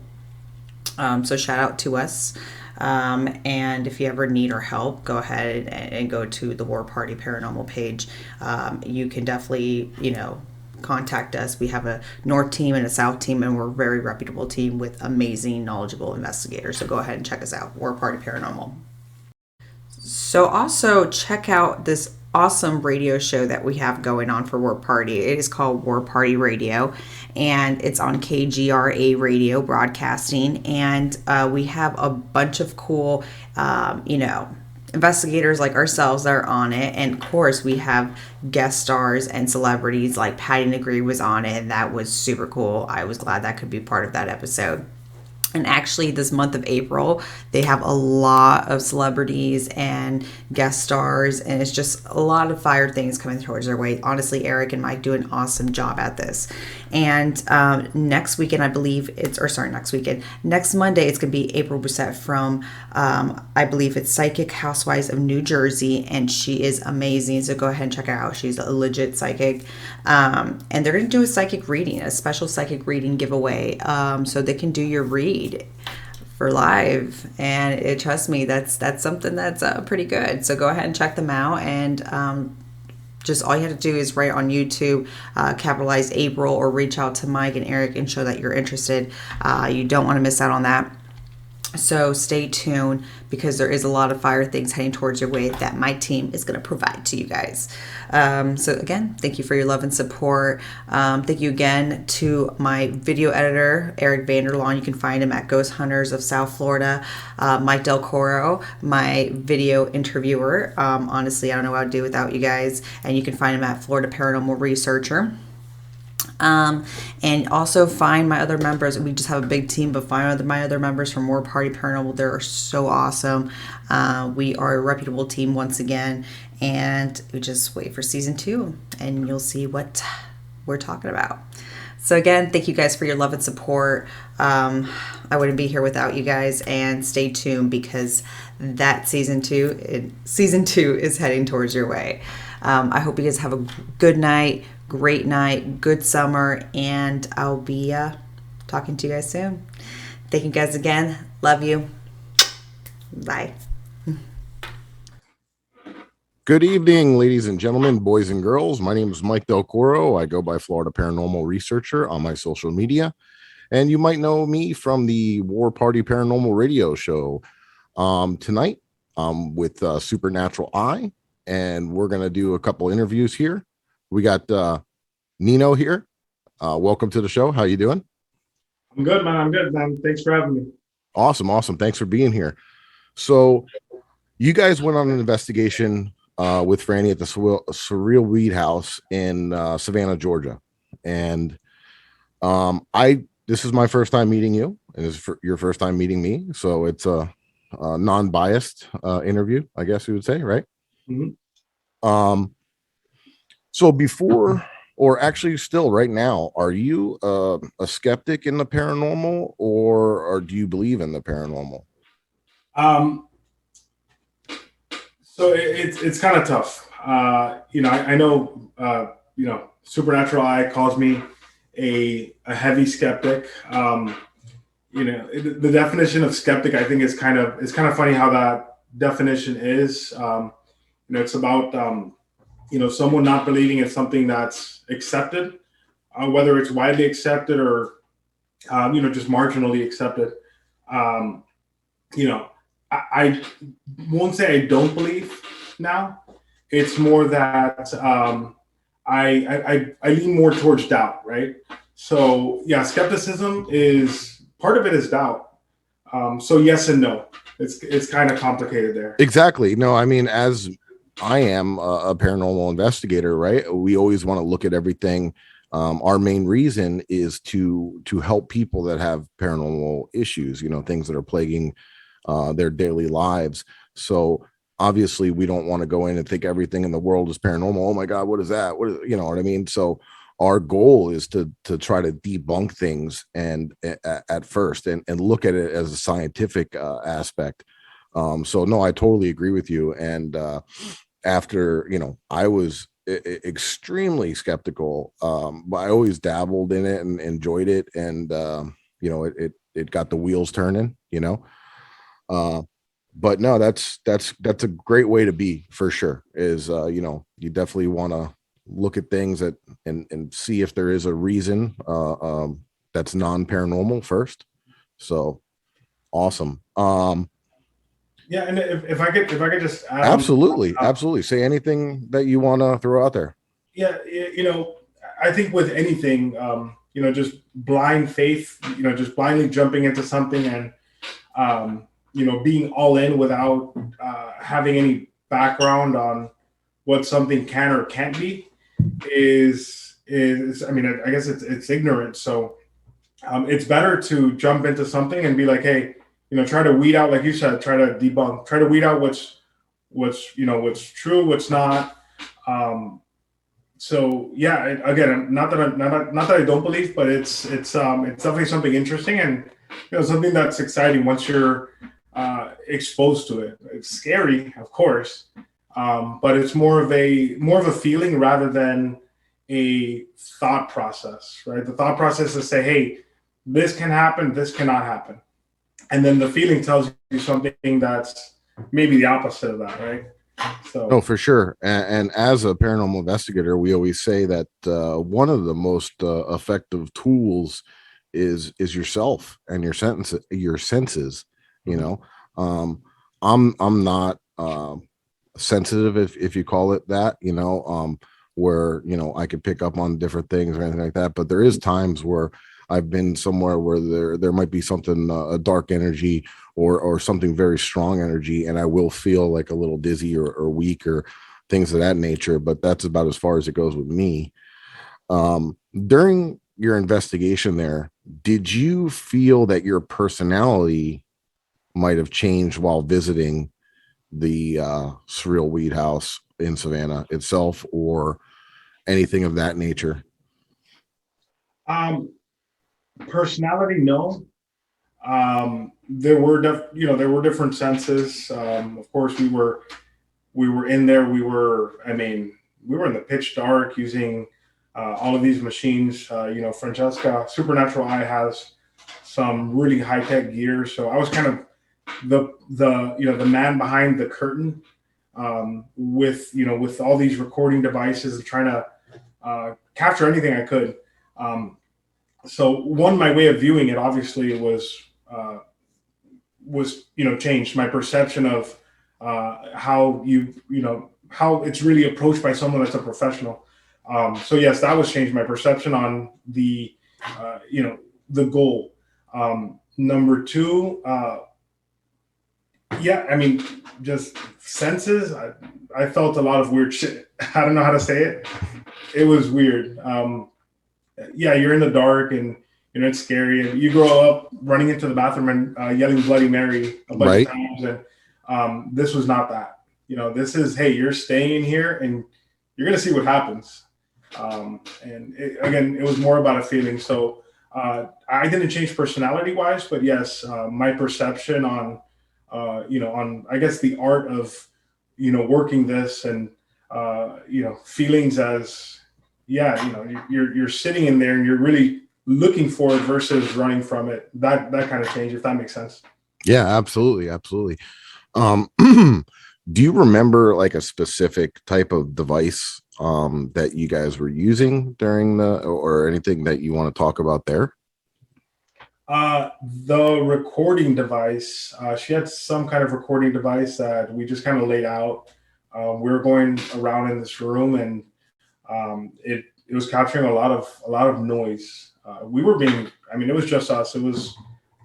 S2: So shout out to us. And if you ever need our help, go ahead and go to the War Party Paranormal page. You can definitely, contact us. We have a North team and a South team, and we're a very reputable team with amazing, knowledgeable investigators. So go ahead and check us out, War Party Paranormal. So also check out this awesome radio show that we have going on for War Party. It is called War Party Radio, and it's on KGRA Radio Broadcasting. And we have a bunch of cool, investigators like ourselves that are on it, and of course we have guest stars and celebrities like Patty Negree was on it, and that was super cool. I was glad that could be part of that episode. And actually this month of April, they have a lot of celebrities and guest stars, and it's just a lot of fire things coming towards their way. Honestly, Eric and Mike do an awesome job at this. And next weekend, I believe next Monday, it's going to be April Brissette from, I believe it's Psychic Housewives of New Jersey, and she is amazing. So go ahead and check her out. She's a legit psychic. And they're going to do a psychic reading, a special psychic reading giveaway, so they can do your read for live, and trust me, that's something that's pretty good. So go ahead and check them out, and just all you have to do is write on YouTube, capitalize April, or reach out to Mike and Eric and show that you're interested. You don't want to miss out on that. So stay tuned because there is a lot of fire things heading towards your way that my team is going to provide to you guys. So again, thank you for your love and support. Thank you again to my video editor, Eric Vanderlaan. You can find him at Ghost Hunters of South Florida. Mike Del Coro, my video interviewer. Honestly, I don't know what I'd do without you guys. And you can find him at Florida Paranormal Researcher. And also find my other members. We just have a big team, but find my other members from More Party Paranormal. They're so awesome. We are a reputable team once again, and we just wait for season 2, and you'll see what we're talking about. So again, thank you guys for your love and support. I wouldn't be here without you guys, and stay tuned because that season two is heading towards your way. I hope you guys have a good night, great night, good summer, and I'll be talking to you guys soon. Thank you guys again. Love you. Bye.
S6: Good evening, ladies and gentlemen, boys and girls. My name is Mike Del Coro. I go by Florida Paranormal Researcher on my social media. And you might know me from the War Party Paranormal Radio Show. Tonight, with Supernatural Eye, and we're going to do a couple interviews here. We got Nino here. Welcome to the show. How you doing?
S7: I'm good, man. I'm good, man. Thanks for having me.
S6: Awesome. Thanks for being here. So you guys went on an investigation with Franny at the Sorrel Weed House in Savannah, Georgia. And this is my first time meeting you, and this is your first time meeting me. So it's a non-biased interview, I guess you would say, right?
S7: Mm-hmm.
S6: So before, or actually still right now, are you a skeptic in the paranormal, or do you believe in the paranormal?
S7: So it's kind of tough. I know, Supernatural Eye calls me a heavy skeptic. The definition of skeptic, I think, is kind of funny how that definition is. It's about someone not believing in something that's accepted, whether it's widely accepted or just marginally accepted. I won't say I don't believe now. It's more that I lean more towards doubt, right? So yeah, skepticism is part of it is doubt. So yes and no. It's kind of complicated there.
S6: Exactly. No, I mean, as I am a paranormal investigator, right? We always want to look at everything. Our main reason is to help people that have paranormal issues, things that are plaguing their daily lives. So obviously we don't want to go in and think everything in the world is paranormal. Oh my God, what is that? What is, you know what I mean? So our goal is to try to debunk things and at first and look at it as a scientific aspect. So no, I totally agree with you. And after, I was extremely skeptical, but I always dabbled in it and enjoyed it. And, it got the wheels turning, but no, that's a great way to be, for sure, is, you definitely want to look at things and see if there is a reason, that's non-paranormal first. So awesome.
S7: Yeah. And if I could just add
S6: absolutely say anything that you want to throw out there.
S7: Yeah. I think with anything, just blind faith, just blindly jumping into something and, being all in without having any background on what something can or can't be is I guess it's ignorant. So it's better to jump into something and be like, hey, try to weed out, like you said, try to debunk, try to weed out what's true, what's not. So yeah, again, not that I don't believe, but it's definitely something interesting and something that's exciting once you're exposed to it. It's scary, of course, but it's more of a feeling rather than a thought process, right? The thought process is say, hey, this can happen, this cannot happen, and then the feeling tells you something that's maybe the opposite of that, right? So,
S6: no, for sure. And as a paranormal investigator, we always say that one of the most effective tools is yourself and your senses. you know. I'm not sensitive, if you call it that, you know, where, you know, I could pick up on different things or anything like that. But there is times where I've been somewhere where there might be something, a dark energy or something very strong energy, and I will feel like a little dizzy or weak or things of that nature. But that's about as far as it goes with me. During your investigation there, did you feel that your personality might have changed while visiting the Sorrel Weed House in Savannah itself, or anything of that nature?
S7: Um, Personality, no. There were there were different senses. Of course, we were in there. I mean, we were in the pitch dark using all of these machines. Francesca Supernatural Eye has some really high tech gear, so I was kind of the man behind the curtain, with all these recording devices and trying to capture anything I could. So my way of viewing it obviously was changed. My perception of how how it's really approached by someone that's a professional. So yes, that was changed. My perception on the goal. Number two, yeah, I mean, just senses. I felt a lot of weird shit. I don't know how to say it. It was weird. Yeah, you're in the dark and it's scary. And you grow up running into the bathroom and yelling Bloody Mary a bunch
S6: Right.
S7: of times. And this was not that. This is, hey, you're staying in here and you're gonna see what happens. Again, it was more about a feeling. So I didn't change personality wise, but yes, my perception on on, I guess, the art of working this and feelings as, yeah, you're sitting in there and you're really looking for it versus running from it. That kind of change, if that makes sense.
S6: Yeah, absolutely, absolutely. Um, do you remember like a specific type of device that you guys were using during or anything that you want to talk about there?
S7: The recording device, she had some kind of recording device that we just kind of laid out. We were going around in this room and it was capturing a lot of noise. We were it was just us. It was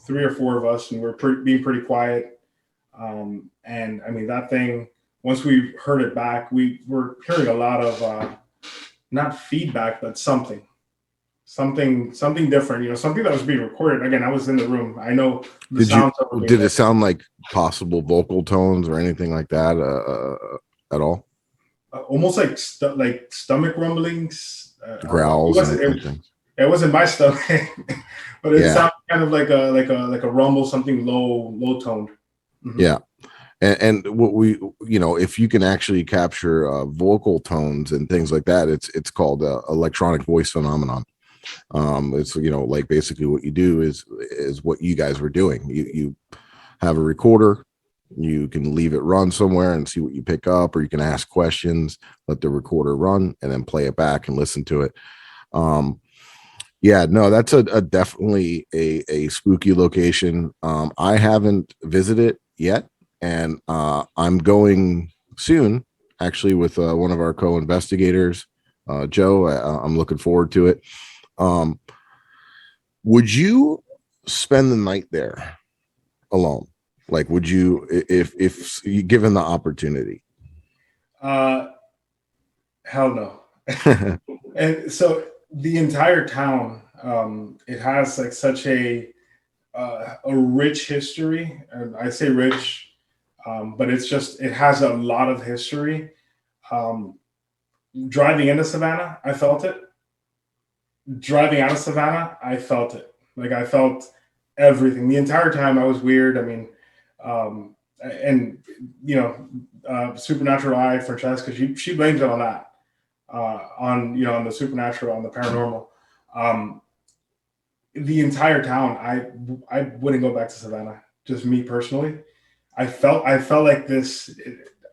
S7: 3 or 4 of us, and we were being pretty quiet. And I mean, that thing, once we heard it back, we were hearing a lot of not feedback, but something different. Something that was being recorded. Again, I was in the room. I know the sounds.
S6: Did it sound like possible vocal tones or anything like that at all?
S7: Almost like stomach rumblings,
S6: Growls and things.
S7: It wasn't my stomach, but it
S6: Yeah.
S7: sounded kind of like a rumble, something low toned. Mm-hmm.
S6: Yeah. And what we, if you can actually capture vocal tones and things like that, it's called electronic voice phenomenon. It's like basically what you do is what you guys were doing. You have a recorder, you can leave it run somewhere and see what you pick up, or you can ask questions, let the recorder run, and then play it back and listen to it. Yeah, no, that's a definitely a spooky location. I haven't visited yet, and I'm going soon, actually, with one of our co-investigators, Joe. I'm looking forward to it. Would you spend the night there alone? Like, would you, if you given the opportunity?
S7: Hell no. And so the entire town, it has like such a rich history. And I say rich, but it has a lot of history. Driving into Savannah, I felt it. Driving out of Savannah, I felt it. Like, I felt everything the entire time. I was weird. I mean, Supernatural Eye, Francesca, she blames it on that, on the supernatural, on the paranormal. The entire town, I wouldn't go back to Savannah. Just me personally, I felt like this.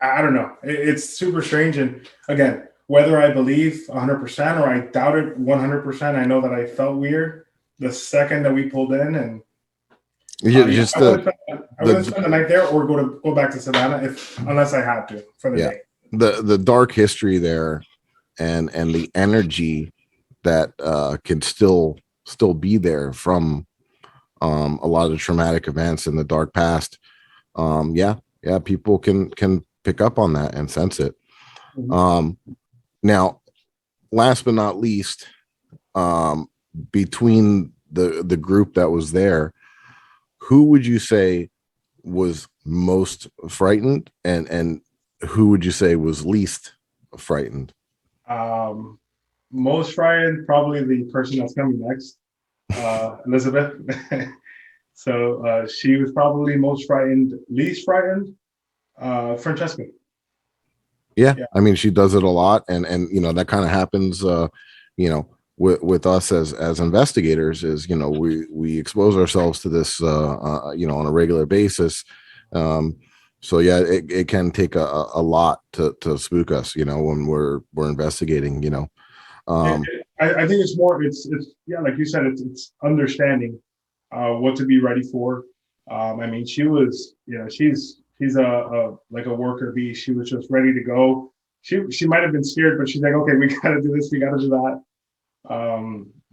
S7: I don't know. It's super strange. And again, whether I believe 100% or I doubt it 100%, I know that I felt weird the second that we pulled in, and
S6: Just
S7: I wouldn't spend the night there or go back to Savannah unless I had to for the day.
S6: The dark history there and the energy that can still be there from a lot of traumatic events in the dark past. People can pick up on that and sense it. Now, last but not least, between the group that was there, who would you say was most frightened, and who would you say was least frightened?
S7: Most frightened, probably the person that's coming next, Elizabeth. So she was probably most frightened. Least frightened, Francesca.
S6: Yeah, I mean, she does it a lot, and that kind of happens. With us as investigators, is we expose ourselves to this on a regular basis. So yeah, it can take a lot to spook us, when we're investigating.
S7: I think it's more. It's like you said, it's understanding what to be ready for. I mean, she was, she's a like a worker bee. She was just ready to go. She might have been scared, but she's like, okay, we got to do this, we got to do that.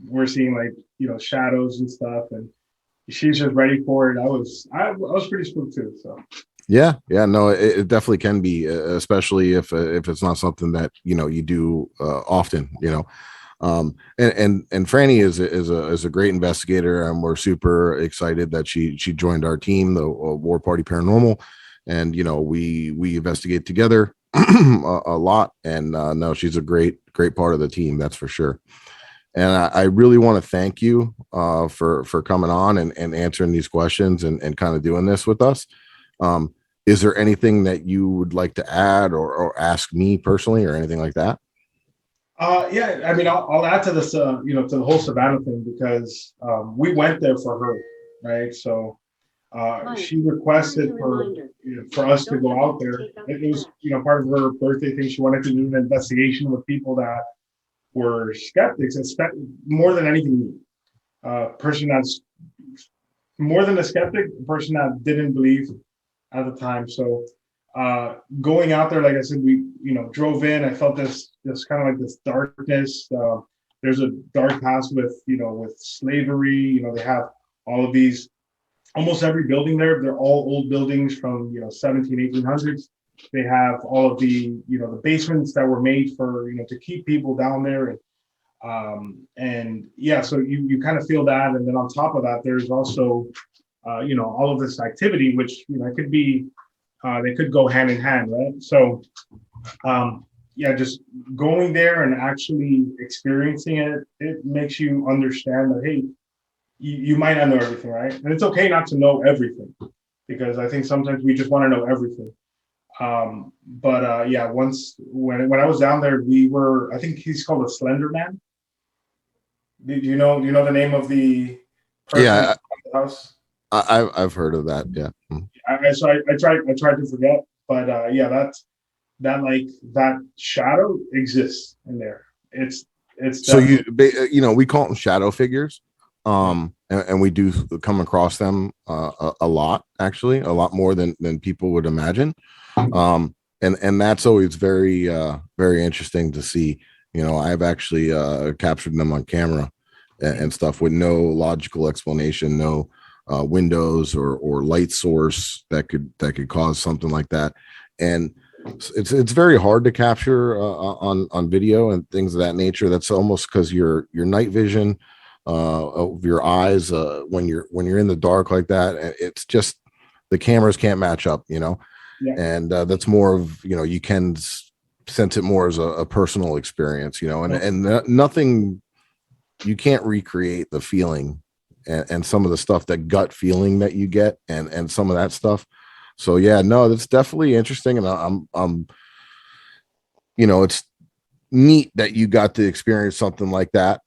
S7: We're seeing shadows and stuff, and she's just ready for it. I was pretty spooked too. So
S6: no, it definitely can be, especially if it's not something that you do often. And Franny is a great investigator, and we're super excited that she joined our team, the War Party Paranormal, and we investigate together a lot, and no, she's a great part of the team, that's for sure. And I really want to thank you for coming on and answering these questions and kind of doing this with us. Is there anything that you would like to add or ask me personally or anything like that?
S7: Yeah, I mean, I'll add to this, to the whole Savannah thing, because we went there for her, right? So she requested for us to go out there. It was, part of her birthday thing. She wanted to do an investigation with people that were skeptics, more than anything. Person that's more than a skeptic, a person that didn't believe at the time. So going out there, like I said, we drove in. I felt this kind of like this darkness. There's a dark past with slavery. They have all of these, almost every building there. They're all old buildings from 1800s. They have all of the the basements that were made for to keep people down there, and so you kind of feel that, and then on top of that, there's also all of this activity, which it could be they could go hand in hand, right? So just going there and actually experiencing it makes you understand that, hey, you might not know everything, right? And it's okay not to know everything, because I think sometimes we just want to know everything. Once when I was down there, I think he's called a Slender Man. Do you know the name of the person?
S6: Yeah,
S7: in the house?
S6: I've heard of that. Yeah.
S7: I tried to forget, but that shadow exists in there. It's
S6: so we call them shadow figures, and we do come across them a lot, actually, a lot more than people would imagine. And that's always very very interesting to see. I've actually captured them on camera and stuff with no logical explanation, no windows or light source that could cause something like that. And it's very hard to capture on video and things of that nature. That's almost because your night vision of your eyes, when you're in the dark like that, it's just the cameras can't match up, and that's more of you can sense it more as a personal experience, and nothing, you can't recreate the feeling and some of the stuff, that gut feeling that you get, and some of that stuff. So yeah, no, that's definitely interesting, and I'm it's neat that you got to experience something like that,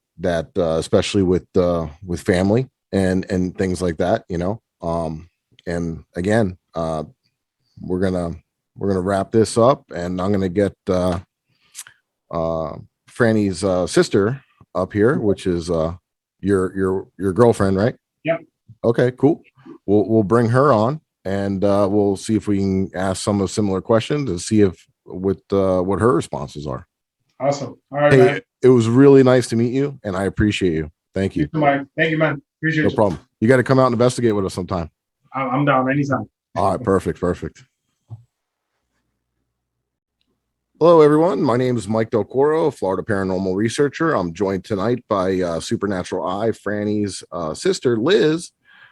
S6: especially with family and things like that, and again, we're gonna wrap this up, and I'm gonna get Franny's sister up here, which is your girlfriend, right?
S7: Yep.
S6: Okay, cool. we'll bring her on, and we'll see if we can ask some of similar questions and see if what her responses are.
S7: Awesome. All right,
S6: Hey,
S7: man.
S6: it was really nice to meet you, and I appreciate you. Thank you.
S7: Mike. Thank you, man. Appreciate
S6: No
S7: you.
S6: problem. You got to come out and investigate with us sometime.
S7: I'm down anytime.
S6: All right, perfect. Hello, everyone. My name is Mike Del Coro, Florida paranormal researcher. I'm joined tonight by Supernatural Eye, Franny's sister, Liz.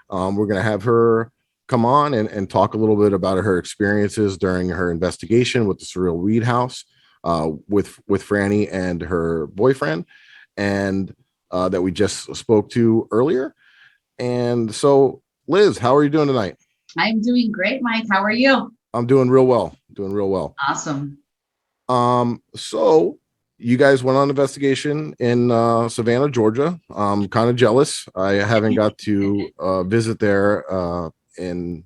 S6: We're going to have her come on and talk a little bit about her experiences during her investigation with the Sorrel Weed House with Franny and her boyfriend, and that we just spoke to earlier. And so, Liz, how are you doing tonight?
S8: I'm doing great, Mike. How are you?
S6: I'm doing real well.
S8: Awesome.
S6: So you guys went on investigation in Savannah, Georgia. I'm kind of jealous. I haven't got to visit there in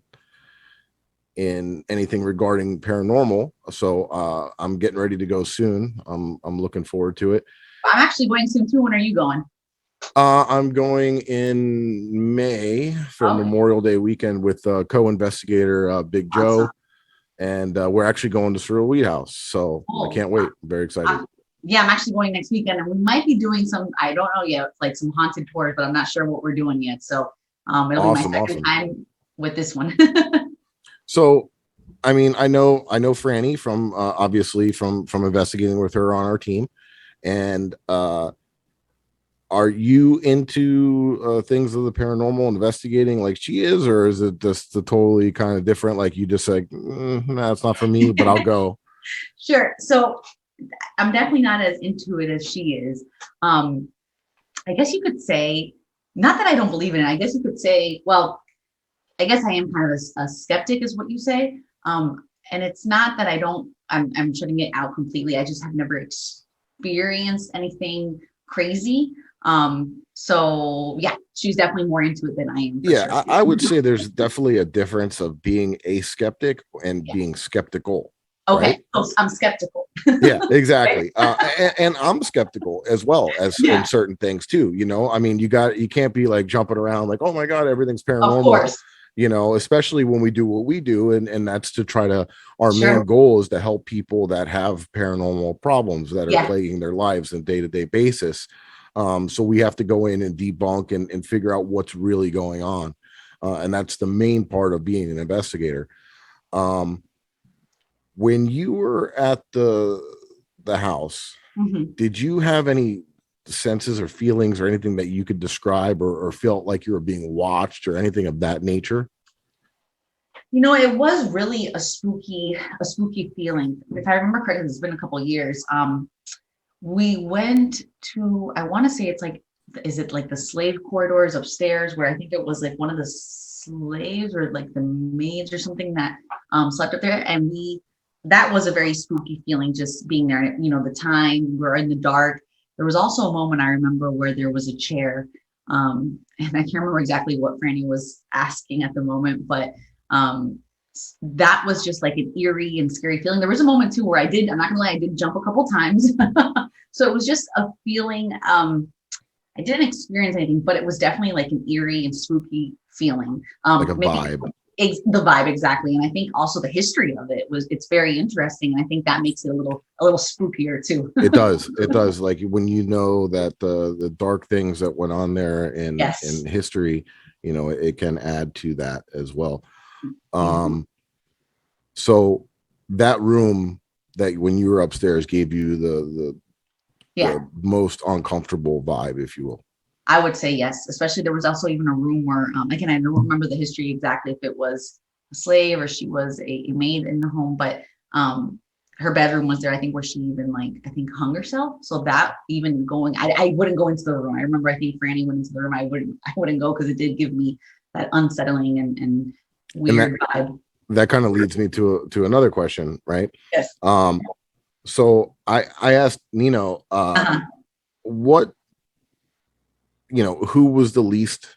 S6: anything regarding paranormal. So I'm getting ready to go soon. I'm looking forward to it.
S8: I'm actually going soon too. When are you going?
S6: I'm going in May for Memorial Day weekend with co-investigator Big Joe.
S8: Awesome.
S6: And we're actually going to Sorrel Weed House. So I can't wait. I'm very excited.
S8: Yeah, I'm actually going next weekend, and we might be doing some, I don't know yet, like some haunted tours, but I'm not sure what we're doing yet. So it'll be my second time with this one.
S6: So, I mean, I know Franny from obviously from investigating with her on our team. And are you into things of the paranormal, investigating like she is, or is it just totally kind of different? Like you just like, nah, it's not for me, but I'll go.
S8: Sure. So I'm definitely not as into it as she is. I guess you could say, not that I don't believe in it. I guess you could say, well, I guess I am kind of a skeptic, is what you say. And it's not that I'm shutting it out completely. I just have never experienced anything crazy. So yeah, she's definitely more into it than I am.
S6: Yeah,
S8: sure.
S6: I would say there's definitely a difference of being a skeptic and being skeptical.
S8: Okay,
S6: right?
S8: so I'm skeptical.
S6: Yeah, exactly. And I'm skeptical as well as in certain things too. You know, I mean, you can't be like jumping around like, oh my God, everything's paranormal.
S8: Of course.
S6: You know, especially when we do what we do, and that's to try to, our main goal is to help people that have paranormal problems that are plaguing their lives on a day-to-day basis. So we have to go in and debunk and figure out what's really going on. And that's the main part of being an investigator. When you were at the house, did you have any senses or feelings or anything that you could describe or felt like you were being watched or anything of that nature?
S8: You know, it was really a spooky feeling. If I remember correctly, it's been a couple of years. We went to, I want to say it's like, is it like the slave corridors upstairs, where I think it was like one of the slaves or like the maids or something that slept up there. And that was a very spooky feeling, just being there. You know, the time we were in the dark. There was also a moment I remember where there was a chair, and I can't remember exactly what Franny was asking at the moment, but that was just like an eerie and scary feeling. There was a moment too where I'm not gonna lie, I did jump a couple times. So it was just a feeling. I didn't experience anything, but it was definitely like an eerie and spooky feeling.
S6: Like a vibe.
S8: The vibe, exactly. And I think also the history of it's very interesting. And I think that makes it a little spookier too.
S6: It does. Like when you know that the dark things that went on there in history, you know, it can add to that as well. So that room that when you were upstairs gave you the most uncomfortable vibe, if you will.
S8: I would say yes, especially there was also even a room where, again, I don't remember the history exactly if it was a slave or she was a maid in the home, but her bedroom was there, I think, where she even hung herself. So that even going, I wouldn't go into the room. I remember, I think Franny went into the room. I wouldn't go because it did give me that unsettling and weird vibe.
S6: That kind of leads me to another question, right?
S8: Yes.
S6: So I asked Nino, what, you know, who was the least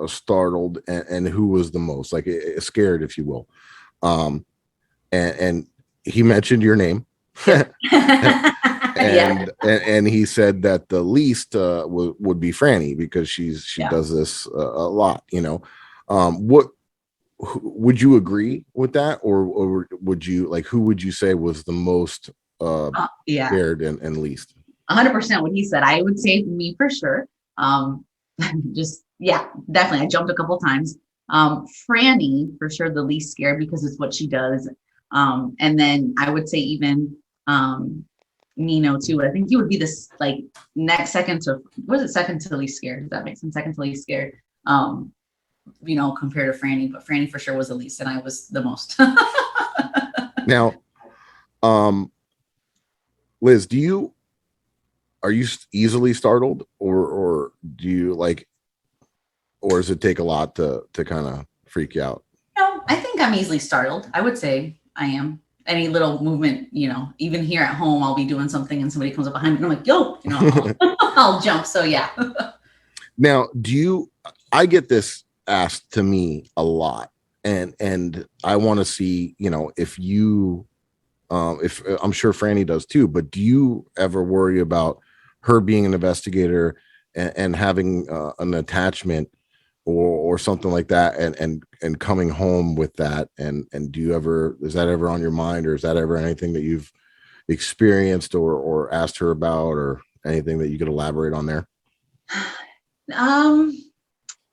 S6: startled and who was the most like scared, if you will. And he mentioned your name. and he said that the least would be Franny because she does this a lot, you know. What would you agree with that, or would you like, who would you say was the most
S8: Yeah,
S6: scared and least?
S8: 100% what he said. I would say me for sure. Just yeah, definitely. I jumped a couple times. Franny for sure the least scared because it's what she does. And then I would say even Nino too. I think he would be this like next second to was it second to the least scared? Does that make sense? Second to least scared. Compared to Franny, but Franny for sure was the least, and I was the most.
S6: Now, Liz, are you easily startled, or do you like, or does it take a lot to kind of freak you out?
S8: No, I think I'm easily startled. I would say I am. Any little movement, even here at home, I'll be doing something and somebody comes up behind me and I'm like, yo, I'll jump. So yeah.
S6: Now, I get this asked to me a lot, and I want to see, if you, if I'm sure Franny does too, but do you ever worry about her being an investigator and having an attachment or something like that, and coming home with that, and is that ever on your mind, or is that ever anything that you've experienced or asked her about, or anything that you could elaborate on there?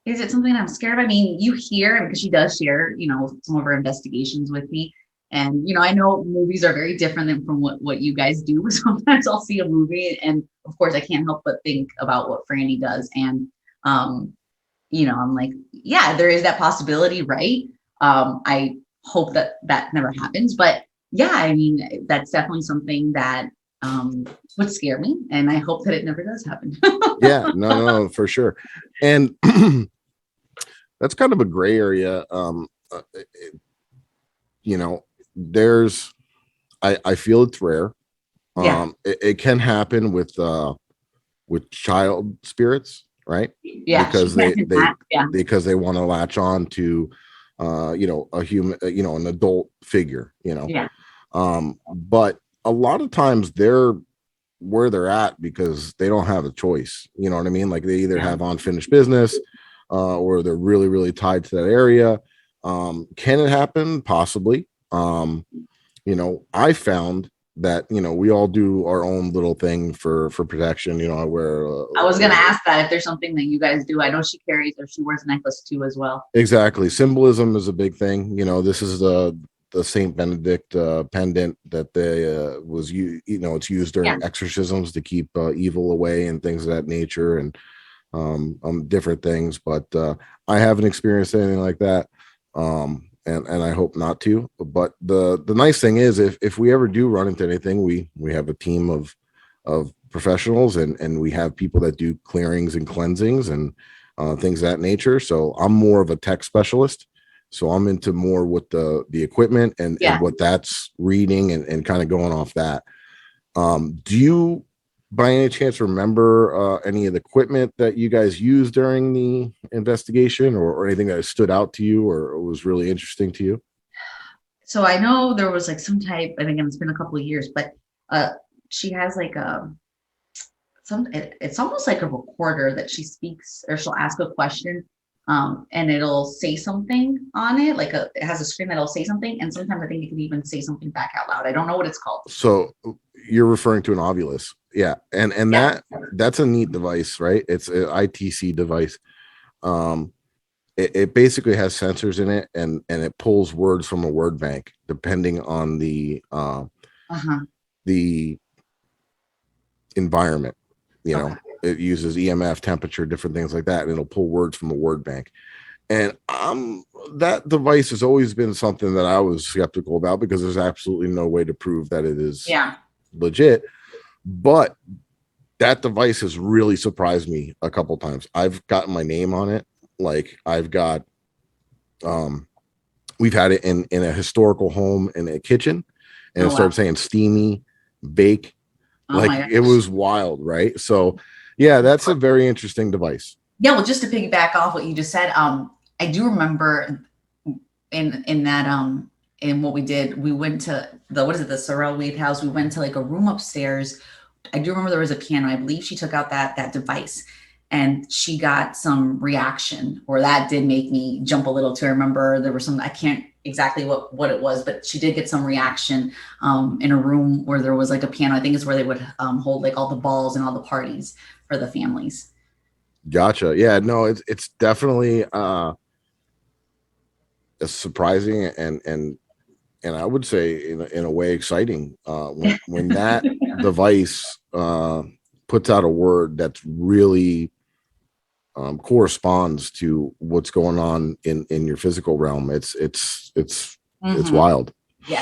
S8: Is it something I'm scared of? I mean, you hear, because she does share, some of her investigations with me. And, I know movies are very different than from what you guys do. Sometimes I'll see a movie and of course I can't help but think about what Franny does. And, I'm like, yeah, there is that possibility, right? I hope that never happens, but yeah, I mean, that's definitely something that would scare me, and I hope that it never does happen.
S6: Yeah, no, for sure. And that's kind of a gray area. There's, I feel it's rare.
S8: Yeah.
S6: It can happen with child spirits, right?
S8: Yeah,
S6: because because they want to latch on to a human, an adult figure,
S8: Yeah.
S6: But a lot of times they're where they're at because they don't have a choice. You know what I mean? Like they either have unfinished business, or they're really, really tied to that area. Can it happen? Possibly. I found that, we all do our own little thing for protection. I wear,
S8: I was going to ask that if there's something that you guys do. I know she carries, or she wears a necklace too as well.
S6: Exactly. Symbolism is a big thing. This is the Saint Benedict pendant that it's used during exorcisms to keep evil away and things of that nature, and different things. But I haven't experienced anything like that. And I hope not to. But the nice thing is, if we ever do run into anything, we have a team of professionals, and we have people that do clearings and cleansings and things of that nature. So I'm more of a tech specialist. So I'm into more with the equipment and what that's reading and kind of going off that. Do you by any chance remember any of the equipment that you guys used during the investigation, or anything that stood out to you or was really interesting to you?
S8: So I know there was like some type, and again, it's been a couple of years, but she has like it's almost like a recorder that she speaks, or she'll ask a question, and it'll say something on it. It has a screen that'll say something. And sometimes I think it can even say something back out loud. I don't know what it's called.
S6: So you're referring to an Ovilus. Yeah. And that's a neat device, right? It's an ITC device. It basically has sensors in it, and it pulls words from a word bank, depending on the environment. It uses EMF, temperature, different things like that, and it'll pull words from a word bank. And that device has always been something that I was skeptical about, because there's absolutely no way to prove that it is legit. But that device has really surprised me a couple times. I've gotten my name on it. Like I've got, we've had it in a historical home in a kitchen, and it started saying steamy, bake. It was wild, right? So yeah, that's a very interesting device.
S8: Yeah, well, just to piggyback off what you just said, I do remember in that in what we did, we went to the Sorrel Weed House. We went to like a room upstairs. I do remember there was a piano. I believe she took out that device, and she got some reaction, or that did make me jump a little too. I remember there was some, I can't exactly what it was, but she did get some reaction in a room where there was like a piano. I think it's where they would hold like all the balls and all the parties for the families.
S6: Gotcha. Yeah, no, it's definitely surprising and I would say in a way exciting when that device puts out a word that's really corresponds to what's going on in your physical realm. It's wild.
S8: Yeah.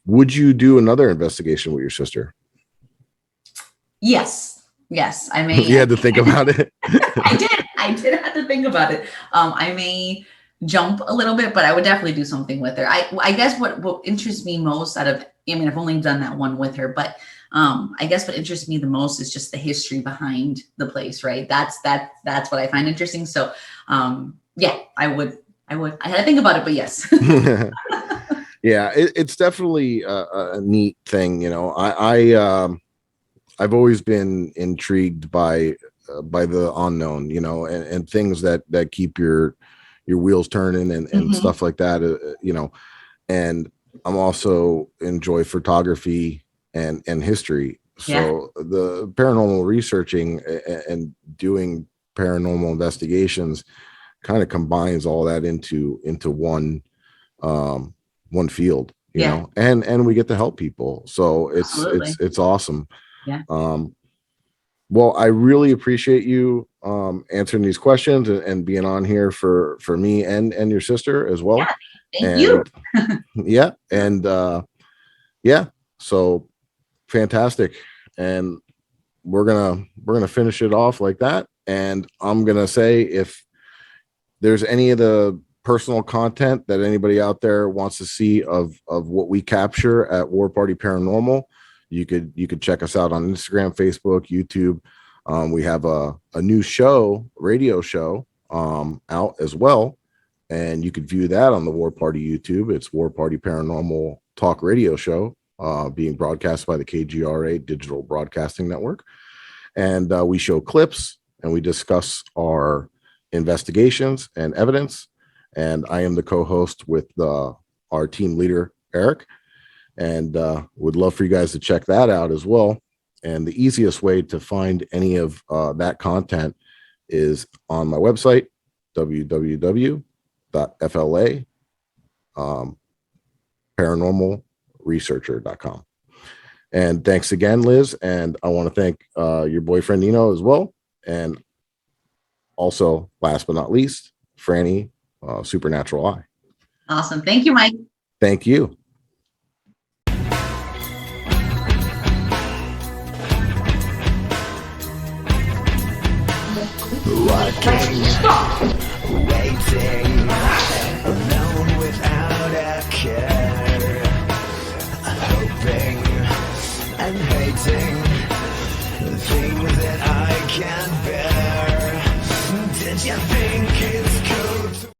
S6: Would you do another investigation with your sister?
S8: Yes. I may.
S6: You had to think about it.
S8: I did have to think about it. I may jump a little bit, but I would definitely do something with her. I guess what interests me most I've only done that one with her, but I guess what interests me the most is just the history behind the place, right? That's what I find interesting. So yeah, I would. I had to think about it, but yes.
S6: Yeah, it's definitely a neat thing. I've always been intrigued by the unknown, and things that keep your wheels turning and stuff like that, and I'm also enjoy photography and history. So the paranormal researching and doing paranormal investigations kind of combines all that into one field, you know, and we get to help people. So it's awesome.
S8: Yeah.
S6: Well, I really appreciate you answering these questions and being on here for me and your sister as well.
S8: Yeah, thank you.
S6: Yeah. And so fantastic. And we're gonna finish it off like that. And I'm gonna say, if there's any of the personal content that anybody out there wants to see of what we capture at War Party Paranormal, you could check us out on Instagram, Facebook, YouTube. We have a new radio show out as well, and you could view that on the War Party YouTube. It's War Party Paranormal Talk Radio Show, being broadcast by the KGRA Digital Broadcasting Network. And we show clips and we discuss our investigations and evidence. And I am the co-host with our team leader, Eric. And would love for you guys to check that out as well. And the easiest way to find any of that content is on my website, www.paranormalresearcher.com. And thanks again, Liz. And I want to thank your boyfriend, Nino, as well. And also, last but not least, Franny, Supernatural Eye.
S8: Awesome. Thank you, Mike.
S6: Thank you.
S5: Walking, waiting, alone without a care, hoping and hating the things that I can't bear. Did you think it's cool?